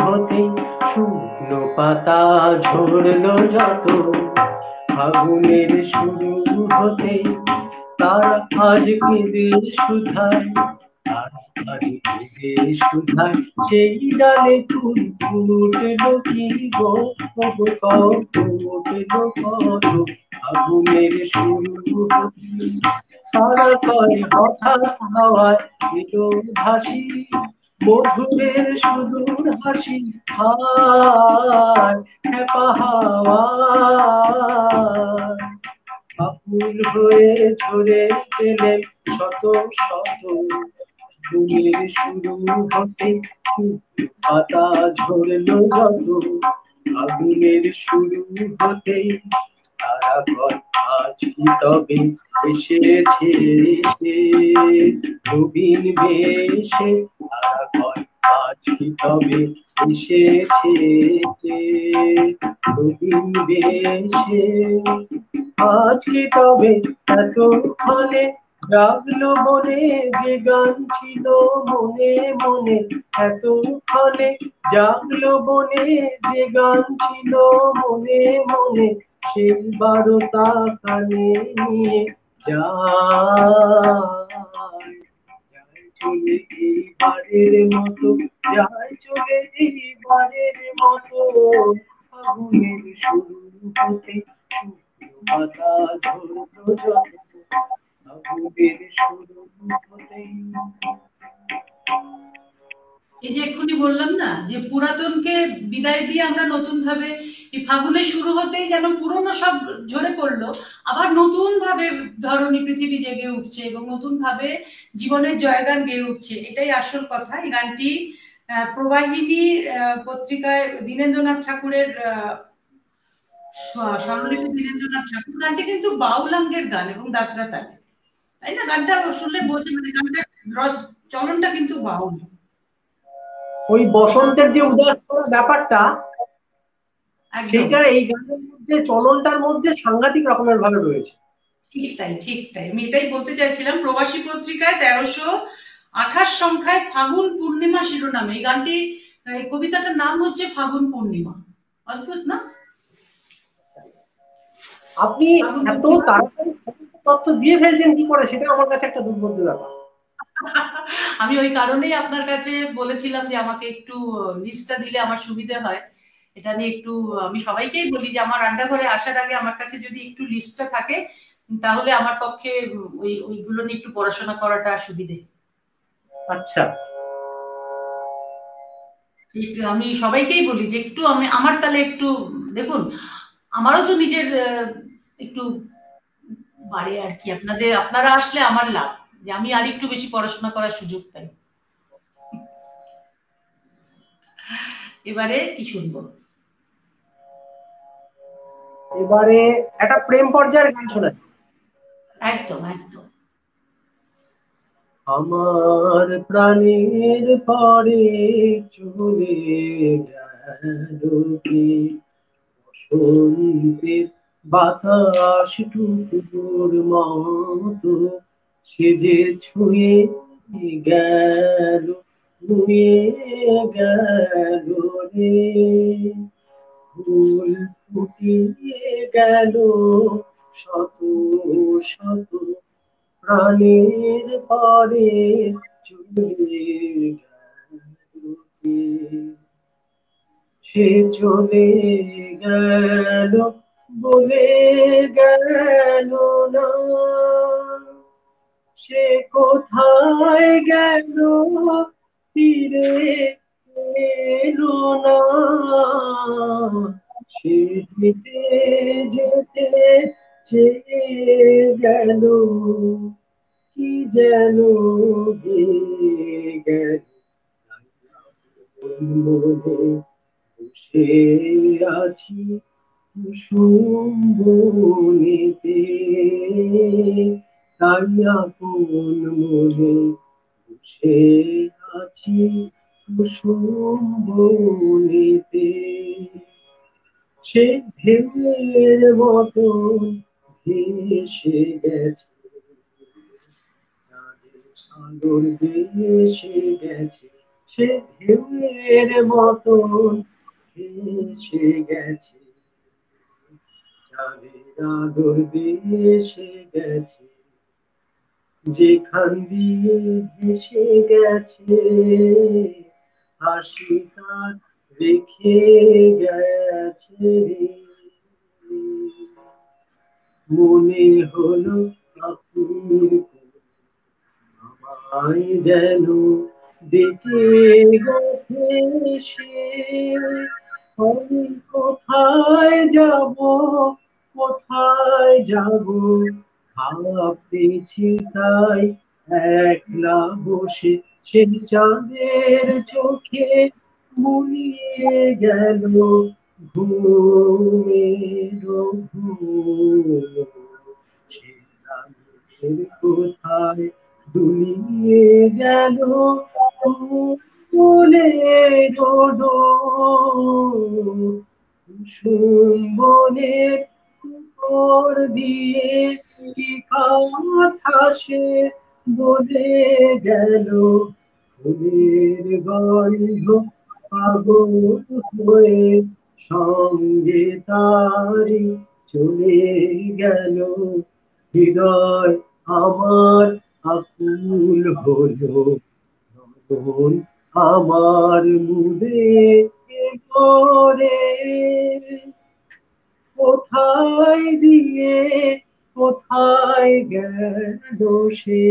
হতেই শুকনো পাতা ঝরলো যত, ফাগুনের শুরু হতেই তারা আজ কেঁদে শুধায়, তারা আজ কেঁদে শুধায়, সেই ডালে ফুল ফুটলো কি গো, ওগো কত ফুটলো কত। ফাগুনের শুরু হতেই তারা কয় হঠাৎ হাওয়ায় এলো ভাসি, মধুরের সুদূর হাসি, হায় খেপা হাওয়ায় আকুল হয়ে ঝরে গেলেন শত শত। ফুলের শুরু হতে পাতা ঝরলো যত, আগুনের শুরু হতেই তারা কয় আজ কি তবে এসেছে সে, নবীন বেশে তারা কয় আজ কি তবে এসেছে সে, নবীন বেশে আজ কি তবে এতক্ষণে জাগলো মনে যে গান ছিল মনে মনে, এতক্ষণে জাগলো মনে যে গান ছিল মনে মনে, সেই বারতা কানে নিয়ে যায়, যায় চলে এইবারের মতো, যায় চলে এইবারের মতো। ফাগুনের শুরু হতে শুকনো পাতা ঝরলো যত, ফাগুনের শুরু হতেই। এই যে এক্ষুনি বললাম না, যে পুরাতনকে বিদায় দিয়ে আমরা নতুন ভাবে, এই ফাগুনের শুরু হতেই যেন পুরনো সব ঝরে পড়লো, আবার নতুন ভাবে ধরনী পৃথিবী জেগে উঠছে এবং নতুন ভাবে জীবনের জয়গান গেয়ে উঠছে, এটাই আসল কথা। এই গানটি প্রবাহিনী পত্রিকায় দীনেন্দ্রনাথ ঠাকুরের স্বরলিপি দীনেন্দ্রনাথ ঠাকুর, গানটি কিন্তু বাউলাঙ্গের গান এবং দাদরা তালে, তাই না? গানটা শুনলে বলছে, মানে গানটার চলনটা কিন্তু বাউল। ওই বসন্তের যে উদাস ব্যাপারটা, একদম সেইটা এই গানের মধ্যে, চলনটার মধ্যে সাংঘাতিক রকমের ভাবে রয়েছে। ঠিক তাই, ঠিক তাই, আমি এটাই বলতে চাইছিলাম। প্রবাসী পত্রিকায় 1328 সংখ্যায় ফাগুন পূর্ণিমা শিরোনামে এই গানটি এই কবিতাটার নাম হচ্ছে ফাগুন পূর্ণিমা। অদ্ভুত না? আপনি এত তাড়াতাড়ি তথ্য দিয়ে ফেলছেন কি করে, সেটা আমার কাছে একটা দুর্বোধ্য ব্যাপার। আমি ওই কারণেই আপনার কাছে বলেছিলাম যে আমাকে একটু লিস্টটা দিলে আমার সুবিধা হয়। এটা নিয়ে একটু আমি সবাইকেই বলি যে আমার রান্নাঘরে আসার আগে আমার কাছে যদি একটু লিস্টটা থাকে তাহলে আমার পক্ষে ওইগুলো নিয়ে একটু পড়াশোনা করাটা সুবিধে। আচ্ছা, আমি সবাইকেই বলি যে একটু আমার তাহলে একটু দেখুন, আমারও তো নিজের একটু বাড়ে আর কি, আপনারা আসলে আমার লাভ যে আমি আর একটু বেশি পড়াশোনা করার সুযোগ পাই। এবারে কি শুনবো? এবারে একটা প্রেম পর্যায়ের গান শোনা। একদম একদম। আমার প্রাণের পরে চলে গেল কে, বসন্তের বাতাস টুকুর মতো সে যে ছুঁয়ে গেল, ছুঁয়ে গেল রে, ফুল ফুটিয়ে গেল শত শত প্রাণের পরে চলে গেল কে, সে চলে গেল বলে গেল না, সে কোথায় গেল ফিরে এলো না, সে যেতে যেতে চেয়ে গেল, কি যেন গেয়ে গেল মনে, বসে আছি কুসুম বনেতে, তাই আপন মনে বসে আছি কুসুম বনেতে, সে ঢেউয়ের মতো ভেসে গেছে, সাগর ভেসে গেছে, সে ঢেউয়ের মতো ভেসে গেছে, চাঁদের আদর ভেসে গেছে, যেখান দিয়ে ভেসে গেছে হাসি তার রেখে গেছে, মনে হলো আকুল আমায় যেন ডেকে গেছে সে, আমি কোথায় যাব, কোথায় যাব ভাবতেছি তাই একলা বসে, সে চাঁদের চোখে মুনিয়ে গেল ঘুমের ঘুম, সে রাতের কোথায় দুলিয়ে গেল ফুলের ডোর, কুসুম বনের উপর দিয়ে কি কথা সে বলে গেল, ফুলের গন্ধ পাগল হয়ে সঙ্গে তারি চলে গেল, হৃদয় আমার আকুল হলো, মন আমার মুদে করে, কোথায় দিয়ে কোথায় গেল সে,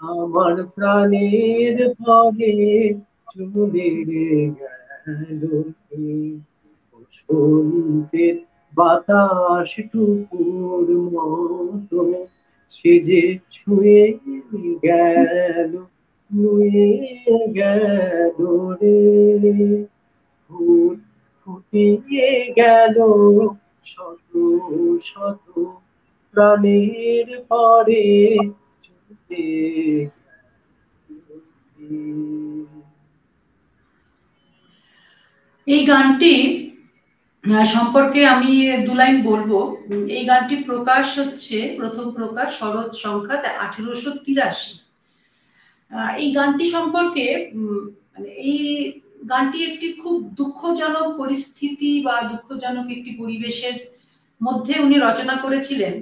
আমার প্রাণের পরে চলে গেল কে, বসন্তের বাতাস টুকুর মতো সে যে ছুঁয়ে গেল, ছুঁয়ে গেল রে, ফুল ফুটিয়ে গেল শত শত প্রাণের পরে চলে গেল। এই গানটি সম্পর্কে আমি দু লাইন বলবো। এই গানটি প্রকাশ হচ্ছে, প্রথম প্রকাশ শরৎ সংখ্যা 1883। এই গানটি সম্পর্কে মানে এই গানটি একটি খুব দুঃখজনক পরিস্থিতি বা দুঃখজনক একটি পরিবেশের মধ্যে উনি রচনা করেছিলেন।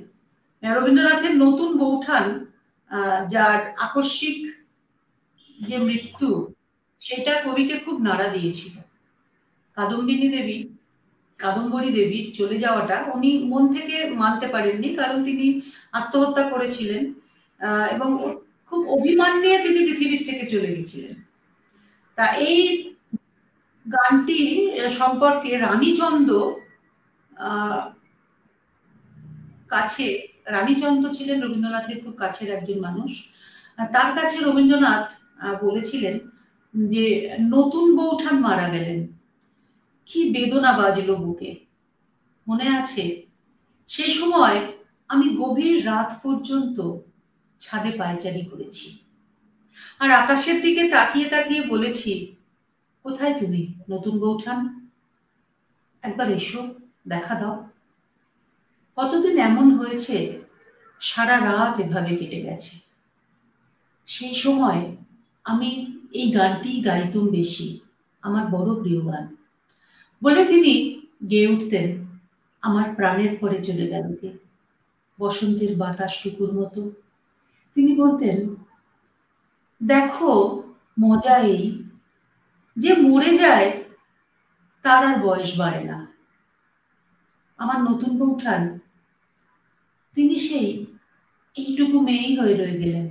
রবীন্দ্রনাথের নতুন বৌঠান, যার আকস্মিক যে মৃত্যু, সেটা কবিকে খুব নাড়া দিয়েছিল। কাদম্বরী দেবীর চলে যাওয়াটা উনি মন থেকে মানতে পারেননি, কারণ তিনি আত্মহত্যা করেছিলেন এবং খুব অভিমান নিয়ে তিনি পৃথিবীর থেকে চলে গেছিলেন। তা এই গানটি সম্পর্কে রানীচন্দ্র রানীচন্দ্র ছিলেন রবীন্দ্রনাথের খুব কাছের একজন মানুষ। তার কাছে রবীন্দ্রনাথ বলেছিলেন যে নতুন বৌঠান মারা গেলেন, কি বেদনা বাজলো বুকে। মনে আছে সেই সময় আমি গভীর রাত পর্যন্ত ছাদে পায়চারি করেছি, আর আকাশের দিকে তাকিয়ে তাকিয়ে বলেছি, কোথায় তুমি নতুন বৌঠান, একবার এসো, দেখা দাও। কতদিন এমন হয়েছে, সারা রাত এভাবে কেটে গেছে। সেই সময় আমি এই গানটি গাইতুম বেশি, আমার বড় প্রিয় গান বলে তিনি গেয়ে উঠতেন, আমার প্রাণের পরে চলে গেল কে, বসন্তের বাতাসটুকুর মতো। তিনি বলতেন, দেখো মজা এই যে মরে যায় তার আর বয়স বাড়ে না। আমার নতুন বৌঠান, তিনি সেই এইটুকু মেয়েই হয়ে রয়ে গেলেন,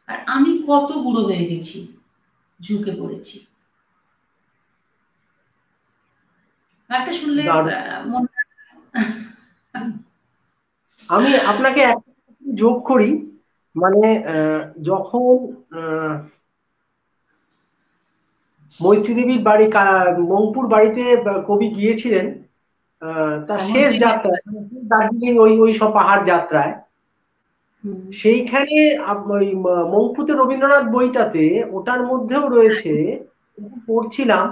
আর আমি কত বুড়ো হয়ে গেছি, ঝুঁকে পড়েছি। গানটা শুনলে আমি আপনাকে যোগ করি, মানে যখন মৈত্রী দেবীর বাড়ি মংপুর বাড়িতে কবি গিয়েছিলেন তার শেষ যাত্রায়, দার্জিলিং ওই সব পাহাড় যাত্রায়, সেইখানে ওই মংপুতে রবীন্দ্রনাথ বইটাতে ওটার মধ্যেও রয়েছে, পড়ছিলাম,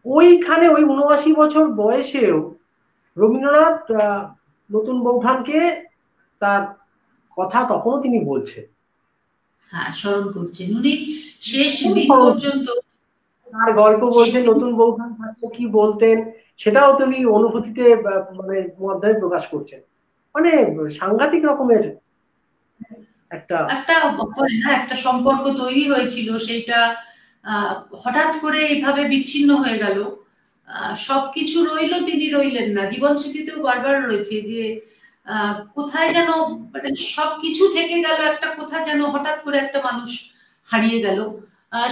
ওইখানে ওই ৭৯ বছর বয়সেও রবীন্দ্রনাথ নতুন বৌঠানকে তার কথা তখনও তিনি বলছেন, হ্যাঁ স্মরণ করছেন। উনি শেষ দিন পর্যন্ত তার গল্প বলছেন, নতুন বৌঠান থাকলে কি বলতেন সেটাও তিনি অনুভূতিতে মানে মধ্যে প্রকাশ করছেন। মানে সাংঘাতিক রকমের একটা একটা সম্পর্ক তৈরি হয়েছিল, সেইটা হঠাৎ করে এইভাবে বিচ্ছিন্ন হয়ে গেল। সবকিছু রইল, তিনি রইলেন না। জীবন স্মৃতিতেও বারবার রয়েছে যে কোথায় যেন মানে সবকিছু থেকে গেল, একটা কোথায় যেন হঠাৎ করে একটা মানুষ হারিয়ে গেল।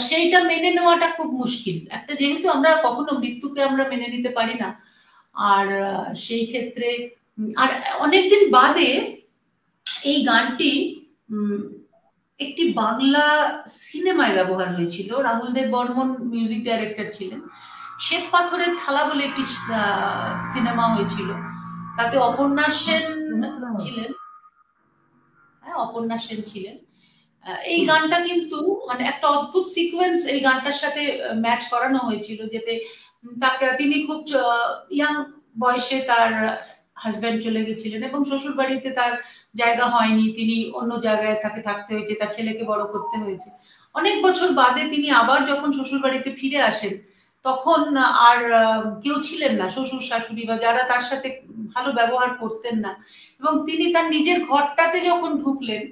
সেইটা মেনে নেওয়াটা খুব মুশকিল একটা, যেহেতু আমরা কখনো মৃত্যুকে আমরা মেনে নিতে পারি না। আর সেই ক্ষেত্রে আর অনেকদিন বাদে এই গানটি একটি বাংলা সিনেমায় ব্যবহার হয়েছিল। রাহুল দেব বর্মন মিউজিক ডাইরেক্টর ছিলেন। শ্বেত পাথরের থালা বলে একটি সিনেমা হয়েছিল, তাতে অপর্ণা সেন ছিলেন। হ্যাঁ, অপর্ণা সেন ছিলেন। এই গানটা কিন্তু মানে একটা অদ্ভুত সিকোয়েন্স এই গানটার সাথে ম্যাচ করানো হয়েছিল, যেতে তিনি খুব ইয়াং বয়সে তার হাজব্যান্ড চলে গেছিলেন এবং শ্বশুর বাড়িতে তার জায়গা হয়নি, তিনি অন্য জায়গায় তাকে থাকতে হয়েছে, তার ছেলেকে বড় করতে হয়েছে। অনেক বছর বাদে তিনি আবার যখন শ্বশুর বাড়িতে ফিরে আসেন, তখন আর কেউ ছিলেন না, শ্বশুর শাশুড়ি বা যারা তার সাথে ভালো ব্যবহার করতেন না, এবং তিনি তার নিজের ঘরটাতে যখন ঢুকলেন,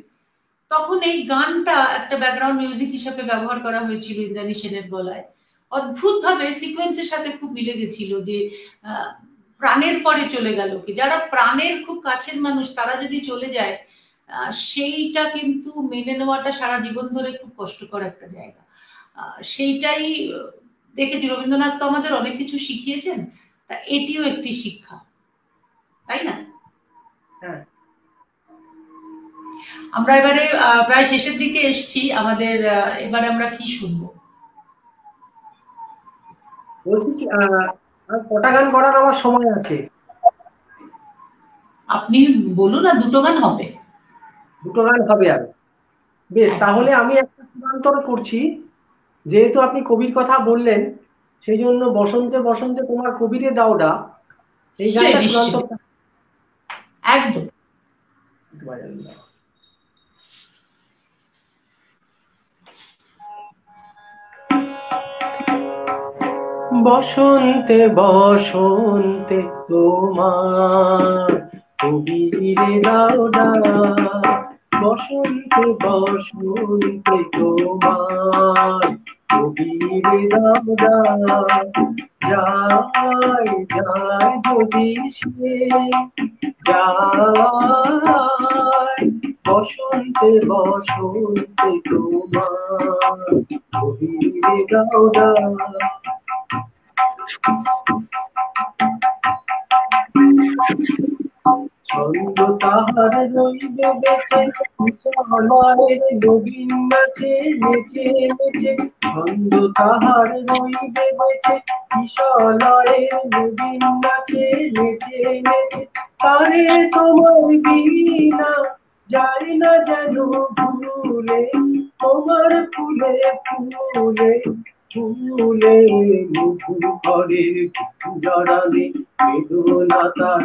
তখন এই গানটা একটা ব্যাকগ্রাউন্ড মিউজিক হিসেবে ব্যবহার করা হয়েছিল ইন্দ্রাণী সেনের গলায়। অদ্ভুত ভাবে সিকোয়েন্সের সাথে খুব মিলে গেছিল যে প্রাণের পরে চলে গেল কি, যারা প্রাণের খুব কাছের মানুষ তারা যদি চলে যায়, সেইটা কিন্তু মেনে নেওয়াটা সারা জীবন ধরে খুব কষ্টকর একটা জায়গা। সেইটাই দেখেছি। রবীন্দ্রনাথ তো আমাদের অনেক কিছু শিখিয়েছেন, তা এটিও একটি শিক্ষা, তাই না? হ্যাঁ, আমরা এবারে প্রায় শেষের দিকে এসছি আমাদের। এবারে আমরা কি শুনবো? বলছি কটা গান করার আমার সময় আছে? আপনি বলুন, না দুটো গান হবে? দুটো গান হবে আর বেশ, তাহলে আমি একটা চূড়ান্ত করছি, যেহেতু আপনি কবির কথা বললেন, সেই জন্য বসন্তে বসন্তে তোমার কবিরে দাওডা, এই গানটা চূড়ান্ত একদম। বসন্তে বসন্তে তোমার কবিরে দাও ডাক, বসন্তে বসন্তে তোমার কবিরে দাও ডাক, যায় যায় যদি সে যায়, বসন্তে বসন্তে তোমার কবিরে দাও ডাক। ছন্দ তাহার রইবে বেঁচে, চলায়ের নবীন নাচে নেচে নেচে, ছন্দ তাহার রইবে বেঁচে, কিশলয়ের নবীন নাচে নেচে নেচে, তারে তোমার বিনা যায় না যেন ভুলে, তোমার ফুলে ফুলে ফুলে মধু করে জড়ালে বেদনা তার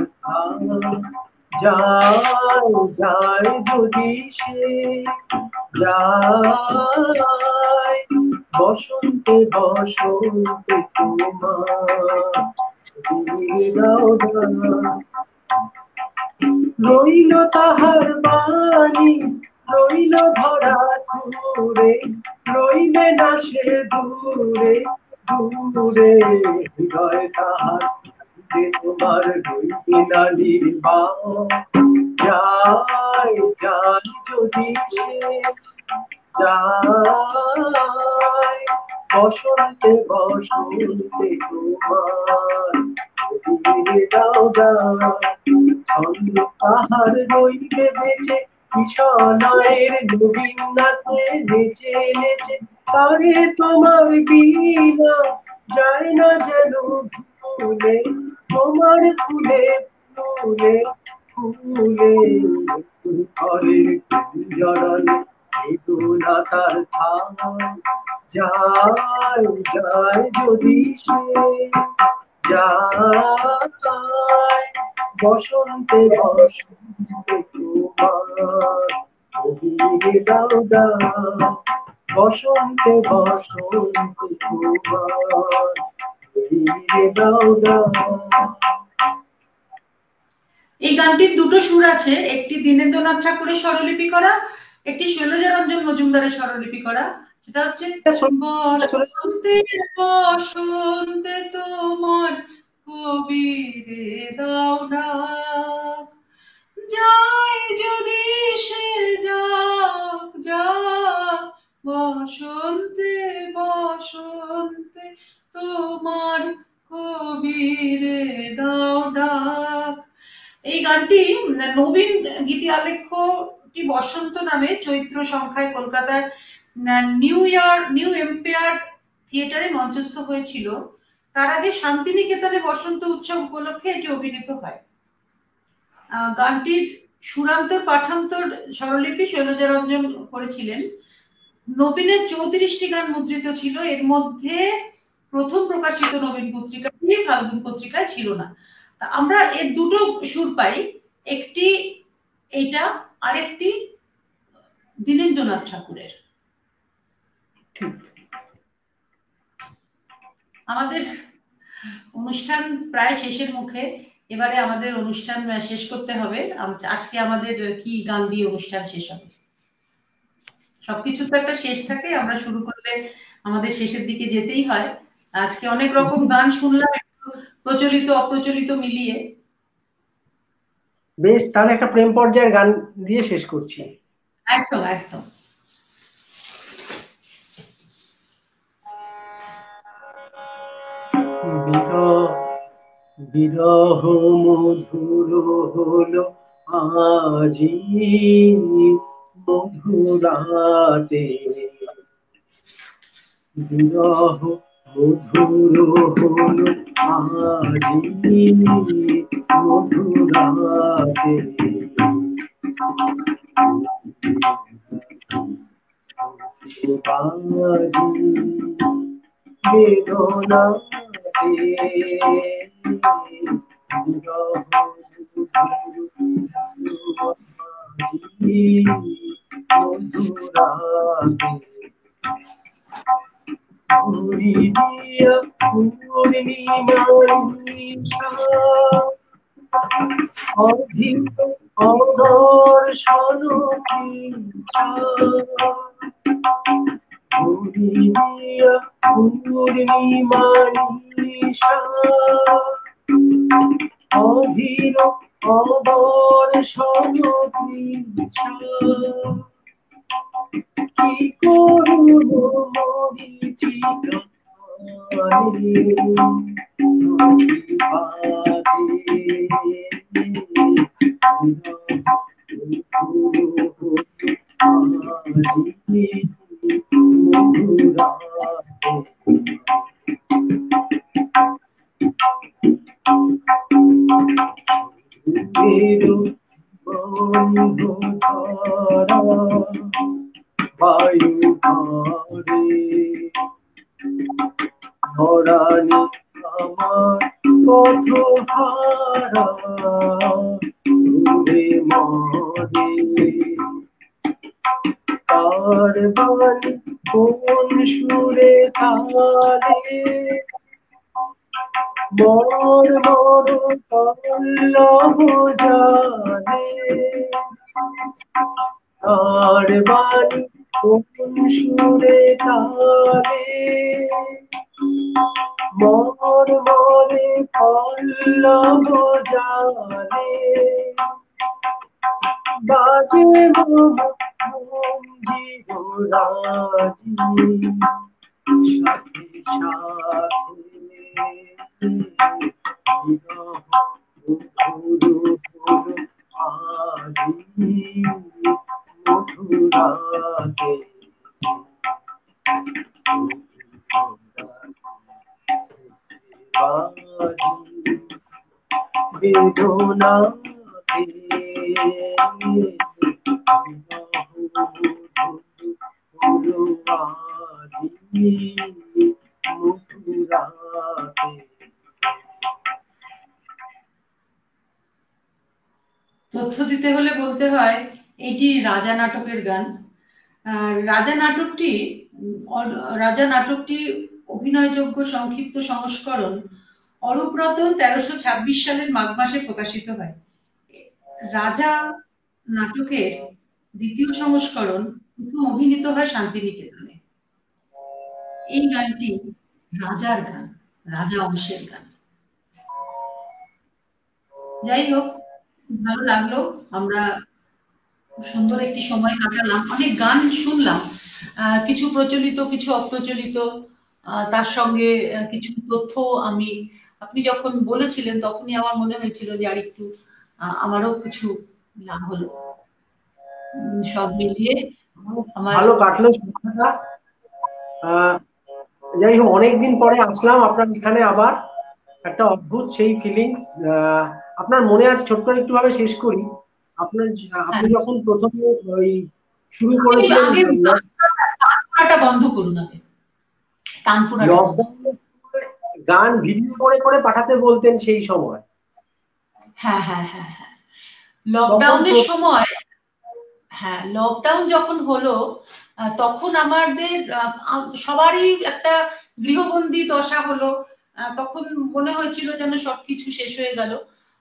যায় যায় যদি সে যায়, বসন্তে বসন্তে তোমার দাও দাও, রইল তাহার বাণী রইল ধরা সুরে, রইবে না সে দূরে দূরে, হৃদয় তাহার যে তোমার রইবে না নির্বাণ, যায় যায় যদি সে যায়, বসন্তে বসন্তে তোমার দাও দাও, ছন্দ তাহার রইবে বেঁচে, কিশলয়ের নবীন নাচে নেচে নেচে, তারে তোমার বিনা যায় না যেন ভুলে, তোমার ফুলে ফুলে ফুলে ঘরের জড়ালে বেদনা তার যায় যায় যদি সে যায়, বসন্তে বসন্তে তোমার কবিরে দাও দাও, বসন্তে বসন্তে তোমার কবিরে দাও দাও। এই গানটির দুটো সুর আছে, একটি দীনেন্দ্রনাথ ঠাকুরের স্বরলিপি করা, একটি শৈলজারঞ্জন মজুমদারের স্বরলিপি করা। সেটা হচ্ছে বসন্তে বসন্তে তোমার কবিরে দাও ডাক, যায় যদি সে যাক যাক, বসন্তে বসন্তে তোমার কবিরে দাও ডাক। এই গানটি নবীন গীতি আলেখ্যটি বসন্ত নামে চৈত্র সংখ্যায় কলকাতার নিউ এম্পায়ার থিয়েটারে মঞ্চস্থ হয়েছিল। তার আগে শান্তিনিকেতনে বসন্ত উৎসব উপলক্ষে এটি অভিনীত হয়। গানটির সুরান্তর পাঠান্তর স্বরলিপি শৈলজারঞ্জন করেছিলেন। নবীনের 34টি গান মুদ্রিত ছিল, এর মধ্যে প্রথম প্রকাশিত নবীন পত্রিকাটি ফাল্গুন পত্রিকায় ছিল না। আমরা এর দুটো সুর পাই, একটি এটা আরেকটি দীনেন্দ্রনাথ ঠাকুরের। আমাদের অনুষ্ঠান প্রায় শেষের মুখে, এবারে আমাদের অনুষ্ঠান শেষ করতে হবে। আজকে আমাদের কি গান দিয়ে অনুষ্ঠান শেষ হবে? সবকিছু তো একটা শেষ থাকে, আমরা শুরু করলে আমাদের শেষের দিকে যেতেই হয়। আজকে অনেক রকম গান শুনলাম, প্রচলিত অপ্রচলিত মিলিয়ে। বেশ, তাহলে একটা প্রেম পর্যায়ের গান দিয়ে শেষ করছি। একদম একদম। বিরহ মধুর হলো আজি মধুরাতে, বিরহ মধুর হলো আজি মধুরাতে, বাজি বেদনাতে, মধুরাতে, দিয়া পূর্ণিমার নিশা অধীর অদর্শন পিছা দিয়া পূর্ণিমার নিশা অধীর অদর্শন পিছা কি করুণ মরীচিকা বায়ু ধরে ধরানি আমার পথ হারা ঘুরে মরে তার বাণী কোন সুরে তালে মর মর পল্লব জানে তার বাণী কোন সুরে তালে মর মরে পল্লব জানে বাজে মন জীবরাজি সাথে মথুরাতে বেদনাতে তথ্য দিতে হলে বলতে হয় এটি রাজা নাটকের গান। রাজা নাটকটি অভিনয়যোগ্য সংক্ষিপ্ত সংস্করণ অরূপরত 1326 সালের মাঘ মাসে প্রকাশিত হয়। রাজা নাটকের দ্বিতীয় সংস্করণ প্রথম অভিনীত হয় শান্তিনিকেতনে। এই গানটি রাজার গান, রাজা অংশের গান। যাই হোক, ভালো লাগলো, আমরা খুব সুন্দর একটি সময় কাটালাম, অনেক গান শুনলাম, কিছু প্রচলিত কিছু অপ্রচলিত, তার সঙ্গে কিছু তথ্য আপনি যখন বলেছিলেন তখনই আমার মনে হয়েছিল যে আর একটু আমারও কিছু লাভ হলো। সব মিলিয়ে ভালো কাটলো সময়টা। যাই হোক, অনেকদিন পরে আসলাম আপনার এখানে, আবার একটা অদ্ভুত সেই ফিলিংস। আপনার মনে আছে, ছোট্ট একটু ভাবে শেষ করি, আপনি যখন প্রথমে ওই শুরু করেছিলেন বন্ধ করুন আগে, গান ভিডিও করে করে পাঠাতে বলতেন সেই সময়। হ্যাঁ হ্যাঁ হ্যাঁ হ্যাঁ, লকডাউনের সময়, হ্যাঁ লকডাউন যখন হলো তখন আমাদের সবারই একটা গৃহবন্দী দশা হলো, তখন মনে হয়েছিল যেন সবকিছু শেষ হয়ে গেল।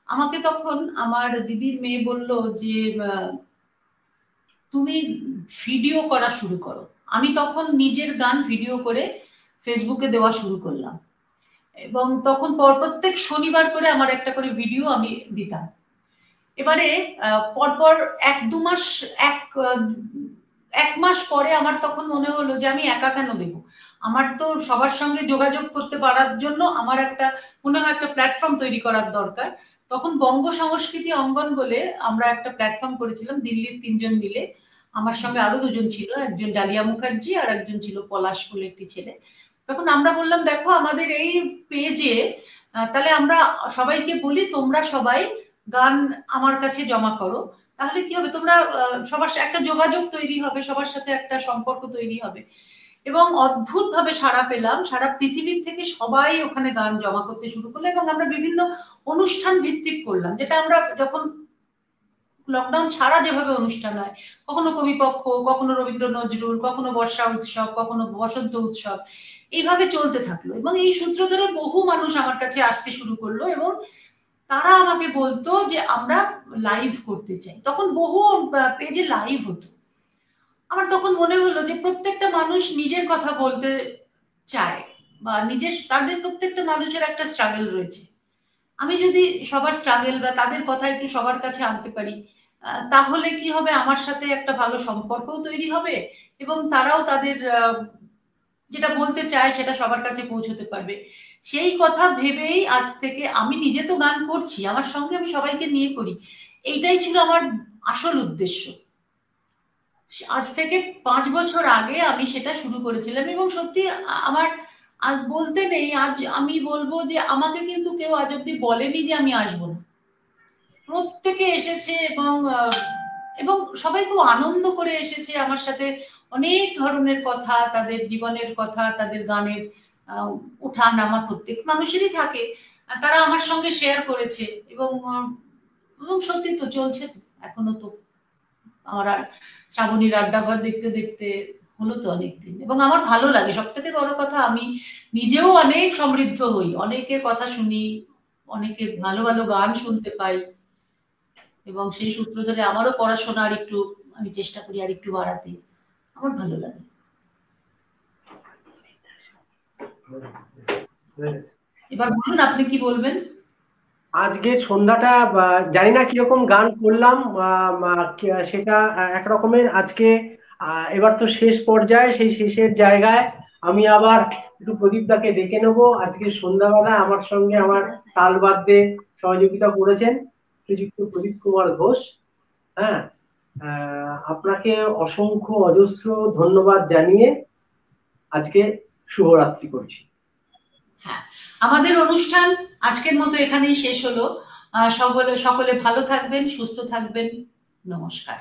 আমাকে তখন আমার দিদির মেয়ে বলল যে তুমি ভিডিও করা শুরু করো। আমি তখন নিজের গান ভিডিও করে ফেসবুকে দেওয়া শুরু করলাম, এবং তখন প্রত্যেক শনিবার করে আমার একটা করে ভিডিও আমি দিতাম। এবারে পরপর এক মাস পরে আমার তখন মনে হলো যে আমি একা কেন দেব, আমার তো সবার সঙ্গে যোগাযোগ করতে পারার জন্য আমার একটা মনে হয় একটা প্ল্যাটফর্ম তৈরি করার দরকার। তখন বঙ্গ সংস্কৃতি অঙ্গন বলে আমরা একটা প্ল্যাটফর্ম করেছিলাম, দিল্লির 3 জন মিলে, আমার সঙ্গে আরো 2 জন ছিল, একজন ডালিয়া মুখার্জি আর একজন ছিল পলাশ বলে একটি ছেলে। তখন আমরা বললাম দেখো আমাদের এই পেজে তাহলে আমরা সবাইকে বলি তোমরা সবাই গান আমার কাছে জমা করো, তাহলে কি হবে, তোমরা সবার সাথে একটা যোগাযোগ তৈরি হবে, সবার সাথে একটা সম্পর্ক তৈরি হবে। এবং অদ্ভুত ভাবে সাড়া পেলাম, সারা পৃথিবীর থেকে সবাই ওখানে গান জমা করতে শুরু করলো, এবং আমরা বিভিন্ন অনুষ্ঠান ভিত্তিক করলাম, যেটা আমরা যখন লকডাউন ছাড়া যেভাবে অনুষ্ঠান হয়, কখনো কবিপক্ষ, কখনো রবীন্দ্র নজরুল, কখনো বর্ষা উৎসব, কখনো বসন্ত উৎসব, এইভাবে চলতে থাকলো এবং এই সূত্র ধরে বহু মানুষ আমার কাছে আসতে শুরু করলো এবং তারা আমাকে বলতো যে আমরা লাইভ করতে চাই। তখন বহু পেজে লাইভ হতো। আমার তখন মনে হলো যে প্রত্যেকটা মানুষ নিজের কথা বলতে চায় বা নিজের, তাদের প্রত্যেকটা মানুষের একটা স্ট্রাগল রয়েছে। আমি যদি সবার স্ট্রাগল বা তাদের কথা একটু সবার কাছে আনতে পারি, তাহলে কি হবে, আমার সাথে একটা ভালো সম্পর্কও তৈরি হবে এবং তারাও তাদের যেটা বলতে চায় সেটা সবার কাছে পৌঁছতে পারবে। সেই কথা ভেবেই আজ থেকে, আমি নিজে তো গান করছি, আমার সঙ্গে আমি সবাইকে নিয়ে করি, এইটাই ছিল আমার আসল উদ্দেশ্য। আজ থেকে 5 বছর আগে আমি সেটা শুরু করেছিলাম এবং সত্যি আমার আজ বলতে নেই, আজ আমি বলবো যে আমাকে কিন্তু কেউ আজ অব্দি বলেনি যে আমি আসবো না। প্রত্যেকে এসেছে এবং সবাই খুব আনন্দ করে এসেছে আমার সাথে। অনেক ধরনের কথা, তাদের জীবনের কথা, তাদের গানের ওঠা নামা প্রত্যেক মানুষেরই থাকে, তারা আমার সঙ্গে শেয়ার করেছে এবং সত্যি তো চলছে তো এখনো। তো আমার আর শ্রাবণীর আড্ডাঘর দেখতে দেখতে হলো তো অনেকদিন এবং আমার ভালো লাগে। সব থেকে বড় কথা, আমি নিজেও অনেক সমৃদ্ধ হই, অনেকের কথা শুনি, অনেকের ভালো ভালো গান শুনতে পাই এবং সেই সূত্র ধরে আমারও পড়াশোনা আর একটু আমি চেষ্টা করি আর একটু বাড়াতে। আমার ভালো লাগে। এবার বলুন আপনি কি বলবেন। আজকে সন্ধ্যাটা জানি না কিরকম গান করলাম, সেটা এক রকমের আজকে। এবার তো শেষ পর্যায়ে, সেই শেষের জায়গায় আমি আবার একটু প্রদীপ দাকে ডেকে নেবো। আজকে সন্ধ্যাবেলায় আমার সঙ্গে আমার তাল বাদ্যে সহযোগিতা করেছেন শ্রীযুক্ত প্রদীপ কুমার ঘোষ। হ্যাঁ, আপনাকে অসংখ্য অজস্র ধন্যবাদ জানিয়ে আজকে শুভরাত্রি করছি। হ্যাঁ, আমাদের অনুষ্ঠান আজকের মতো এখানেই শেষ হলো। সকলে ভালো থাকবেন, সুস্থ থাকবেন। নমস্কার।